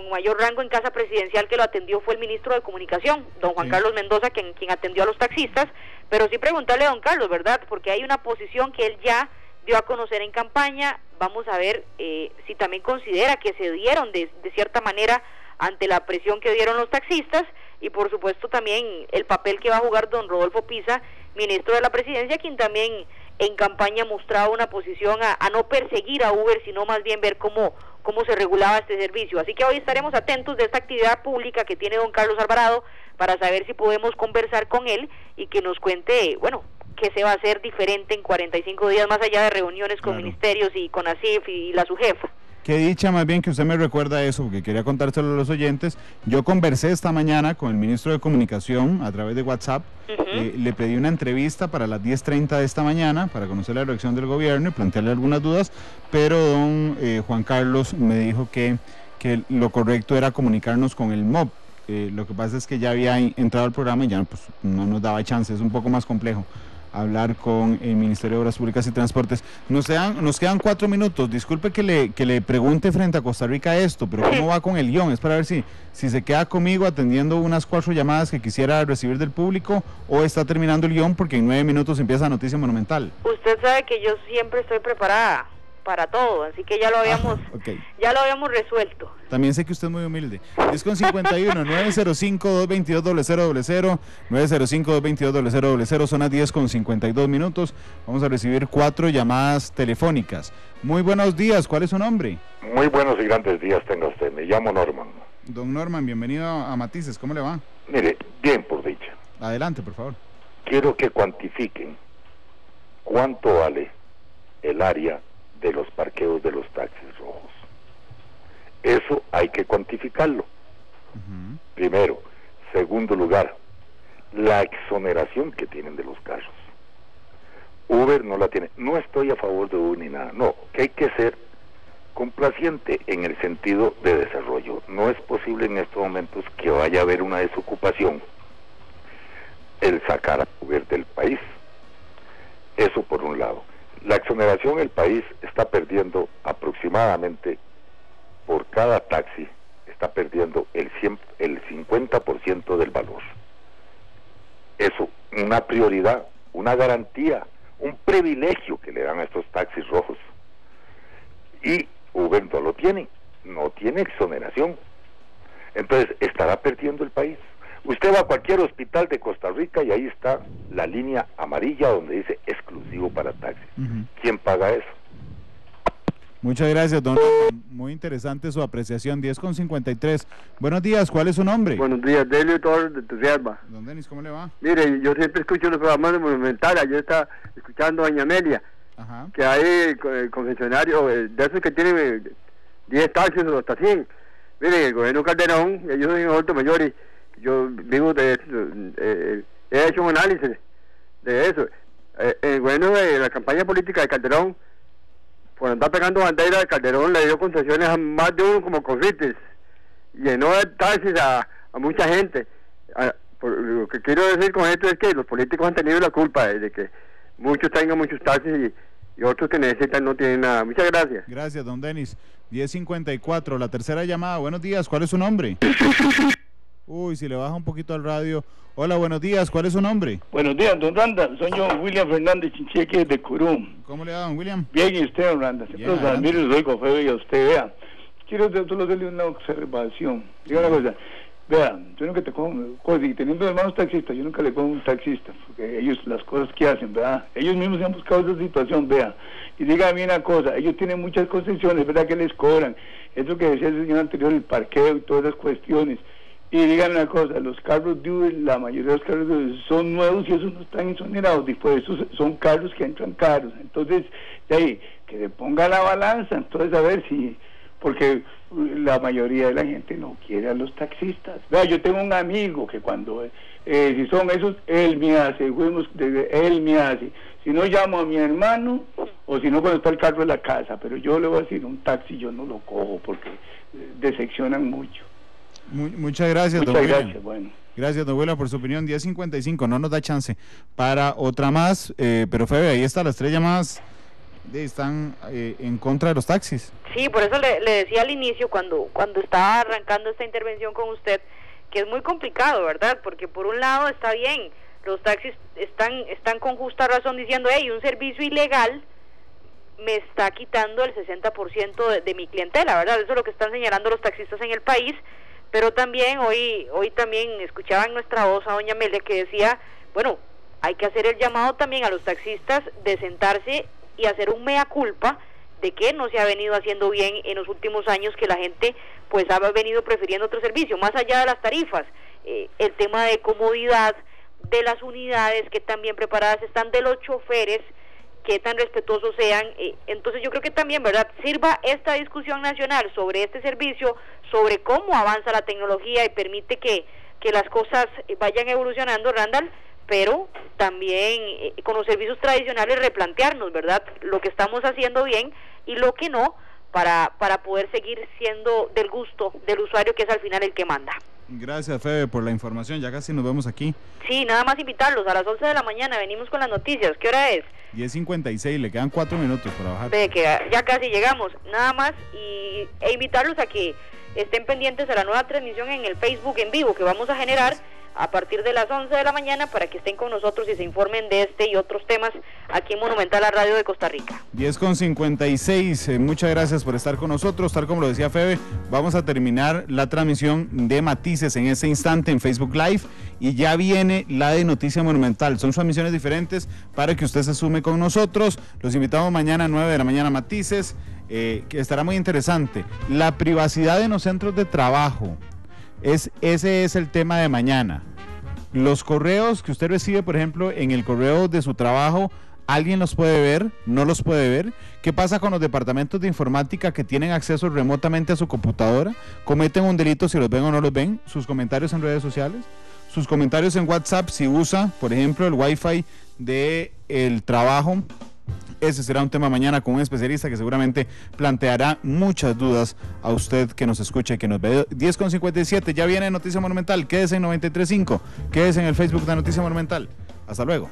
mayor rango en casa presidencial que lo atendió fue el ministro de Comunicación, don Juan Carlos Mendoza, quien atendió a los taxistas, pero sí preguntarle a don Carlos, ¿verdad? Porque hay una posición que él ya dio a conocer en campaña. Vamos a ver si también considera que se dieron de cierta manera ante la presión que dieron los taxistas, y por supuesto también el papel que va a jugar don Rodolfo Pisa, ministro de la Presidencia, quien también en campaña mostraba una posición a no perseguir a Uber, sino más bien ver cómo se regulaba este servicio. Así que hoy estaremos atentos de esta actividad pública que tiene don Carlos Alvarado, para saber si podemos conversar con él y que nos cuente, bueno, qué se va a hacer diferente en 45 días, más allá de reuniones con ministerios y con ASIF y la SUGEF. Qué dicha más bien que usted me recuerda eso, porque quería contárselo a los oyentes. Yo conversé esta mañana con el ministro de Comunicación a través de WhatsApp. Le pedí una entrevista para las 10:30 de esta mañana para conocer la reacción del gobierno y plantearle algunas dudas, pero don Juan Carlos me dijo que lo correcto era comunicarnos con el MOB. Lo que pasa es que ya había entrado al programa y ya pues, no nos daba chance, es un poco más complejo hablar con el Ministerio de Obras Públicas y Transportes. Nos quedan 4 minutos. Disculpe que le pregunte frente a Costa Rica esto, pero ¿cómo va con el guión? Es para ver si se queda conmigo atendiendo unas 4 llamadas que quisiera recibir del público, o está terminando el guión, porque en 9 minutos empieza Noticia Monumental. Usted sabe que yo siempre estoy preparada para todo, así que ya lo habíamos resuelto. También sé que usted es muy humilde. 10:51, 905-222-0000, 905-222-0000, son las 10:52 minutos. Vamos a recibir 4 llamadas telefónicas. Muy buenos días, ¿cuál es su nombre? Muy buenos y grandes días tenga usted, me llamo Norman. Don Norman, bienvenido a Matices, ¿cómo le va? Mire, bien por dicha. Adelante, por favor. Quiero que cuantifiquen cuánto vale el área de los parqueos de los taxis rojos. Eso hay que cuantificarlo. Primero. Segundo lugar, la exoneración que tienen de los carros. Uber no la tiene. No estoy a favor de Uber ni nada. No, que hay que ser complaciente en el sentido de desarrollo. No es posible en estos momentos que vaya a haber una desocupación, el sacar a Uber del país. Eso por un lado. La exoneración, el país está perdiendo aproximadamente por cada taxi, está perdiendo el 50% del valor. Eso, una prioridad, una garantía, un privilegio que le dan a estos taxis rojos. Y Uber no lo tiene, no tiene exoneración. Entonces, estará perdiendo el país. Usted va a cualquier hospital de Costa Rica y ahí está la línea amarilla donde dice exclusivo para taxis. ¿Quién paga eso? Muchas gracias, don. Muy interesante su apreciación. 10:53. Buenos días, ¿cuál es su nombre? Buenos días, Delio Torres de Turrialba. Don Denis, ¿cómo le va? Mire, yo siempre escucho los programas de Monumental. Ayer estaba escuchando a doña Amelia, que hay el concesionario de esos que tienen 10 taxis o hasta 100. Mire, el gobierno Calderón, yo soy un adulto mayor y yo vivo de eso, he hecho un análisis de eso. El gobierno de la campaña política de Calderón, por andar pegando bandera, de Calderón le dio concesiones a más de uno como Corrites, llenó de taxis a mucha gente. Lo que quiero decir con esto es que los políticos han tenido la culpa de que muchos tengan muchos taxis y otros que necesitan no tienen nada. Muchas gracias. Gracias, don Denis. 10:54, la tercera llamada. Buenos días, ¿cuál es su nombre? Uy, si le baja un poquito al radio. Hola, buenos días, ¿cuál es su nombre? Buenos días, don Randall, soy yo, William Fernández Chincheque de Curum. ¿Cómo le va, don William? Bien, y usted, don Randall, siempre los admiro y los oigo feo y a usted, vea. Quiero solo hacerle una observación. Diga una cosa, vea, yo nunca te cojo, y teniendo hermanos taxistas, yo nunca le cojo un taxista, porque ellos, las cosas que hacen, ¿verdad? Ellos mismos se han buscado esa situación, vea. Y dígame una cosa, ellos tienen muchas concesiones, ¿verdad? Que les cobran. Eso que decía el señor anterior, el parqueo y todas las cuestiones. Y digan una cosa, los carros de Uber, la mayoría de los carros de Uber son nuevos y esos no están exonerados, y por eso son carros que entran caros. Entonces, de ahí, que se ponga la balanza, entonces a ver si, porque la mayoría de la gente no quiere a los taxistas. Vea, yo tengo un amigo que cuando, si son esos, él me hace, él me hace. Si no, llamo a mi hermano, o si no, cuando está el carro en la casa, pero yo le voy a decir, un taxi yo no lo cojo porque decepcionan mucho. Muchas gracias, don William. Muchas gracias, bueno. Gracias, don William, por su opinión. 10:55, no nos da chance para otra más, pero Febe, ahí está, las 3 llamadas están en contra de los taxis. Sí, por eso le decía al inicio, cuando estaba arrancando esta intervención con usted, que es muy complicado, ¿verdad? Porque por un lado está bien, los taxis están con justa razón diciendo, hey, un servicio ilegal me está quitando el 60% de mi clientela, ¿verdad? Eso es lo que están señalando los taxistas en el país. Pero también hoy también escuchaba en nuestra voz a doña Amelia que decía, bueno, hay que hacer el llamado también a los taxistas de sentarse y hacer un mea culpa de que no se ha venido haciendo bien en los últimos años, que la gente pues ha venido prefiriendo otro servicio, más allá de las tarifas, el tema de comodidad, de las unidades que tan bien preparadas están, de los choferes, que tan respetuosos sean. Entonces yo creo que también, ¿verdad?, sirva esta discusión nacional sobre este servicio, sobre cómo avanza la tecnología y permite que las cosas vayan evolucionando, Randall, pero también con los servicios tradicionales replantearnos, ¿verdad?, lo que estamos haciendo bien y lo que no, para poder seguir siendo del gusto del usuario, que es al final el que manda. Gracias, Febe, por la información. Ya casi nos vemos aquí. Sí, nada más invitarlos. A las 11 de la mañana venimos con las noticias. ¿Qué hora es? 10:56, le quedan 4 minutos para bajar. De que ya casi llegamos. Nada más e invitarlos a que estén pendientes a la nueva transmisión en el Facebook en vivo que vamos a generar a partir de las 11 de la mañana, para que estén con nosotros y se informen de este y otros temas aquí en Monumental, la radio de Costa Rica. 10:56, muchas gracias por estar con nosotros. Tal como lo decía Febe, vamos a terminar la transmisión de Matices en este instante en Facebook Live, y ya viene la de Noticia Monumental. Son transmisiones diferentes para que usted se sume con nosotros. Los invitamos mañana a 9 de la mañana a Matices, que estará muy interesante. La privacidad en los centros de trabajo. Ese es el tema de mañana. Los correos que usted recibe, por ejemplo, en el correo de su trabajo, ¿alguien los puede ver? ¿No los puede ver? ¿Qué pasa con los departamentos de informática que tienen acceso remotamente a su computadora? ¿Cometen un delito si los ven o no los ven? ¿Sus comentarios en redes sociales? ¿Sus comentarios en WhatsApp si usa, por ejemplo, el Wi-Fi del trabajo? Ese será un tema mañana con un especialista que seguramente planteará muchas dudas a usted que nos escucha y que nos ve. 10:57, ya viene Noticia Monumental. Quédese en 93.5, quédese en el Facebook de Noticia Monumental. Hasta luego.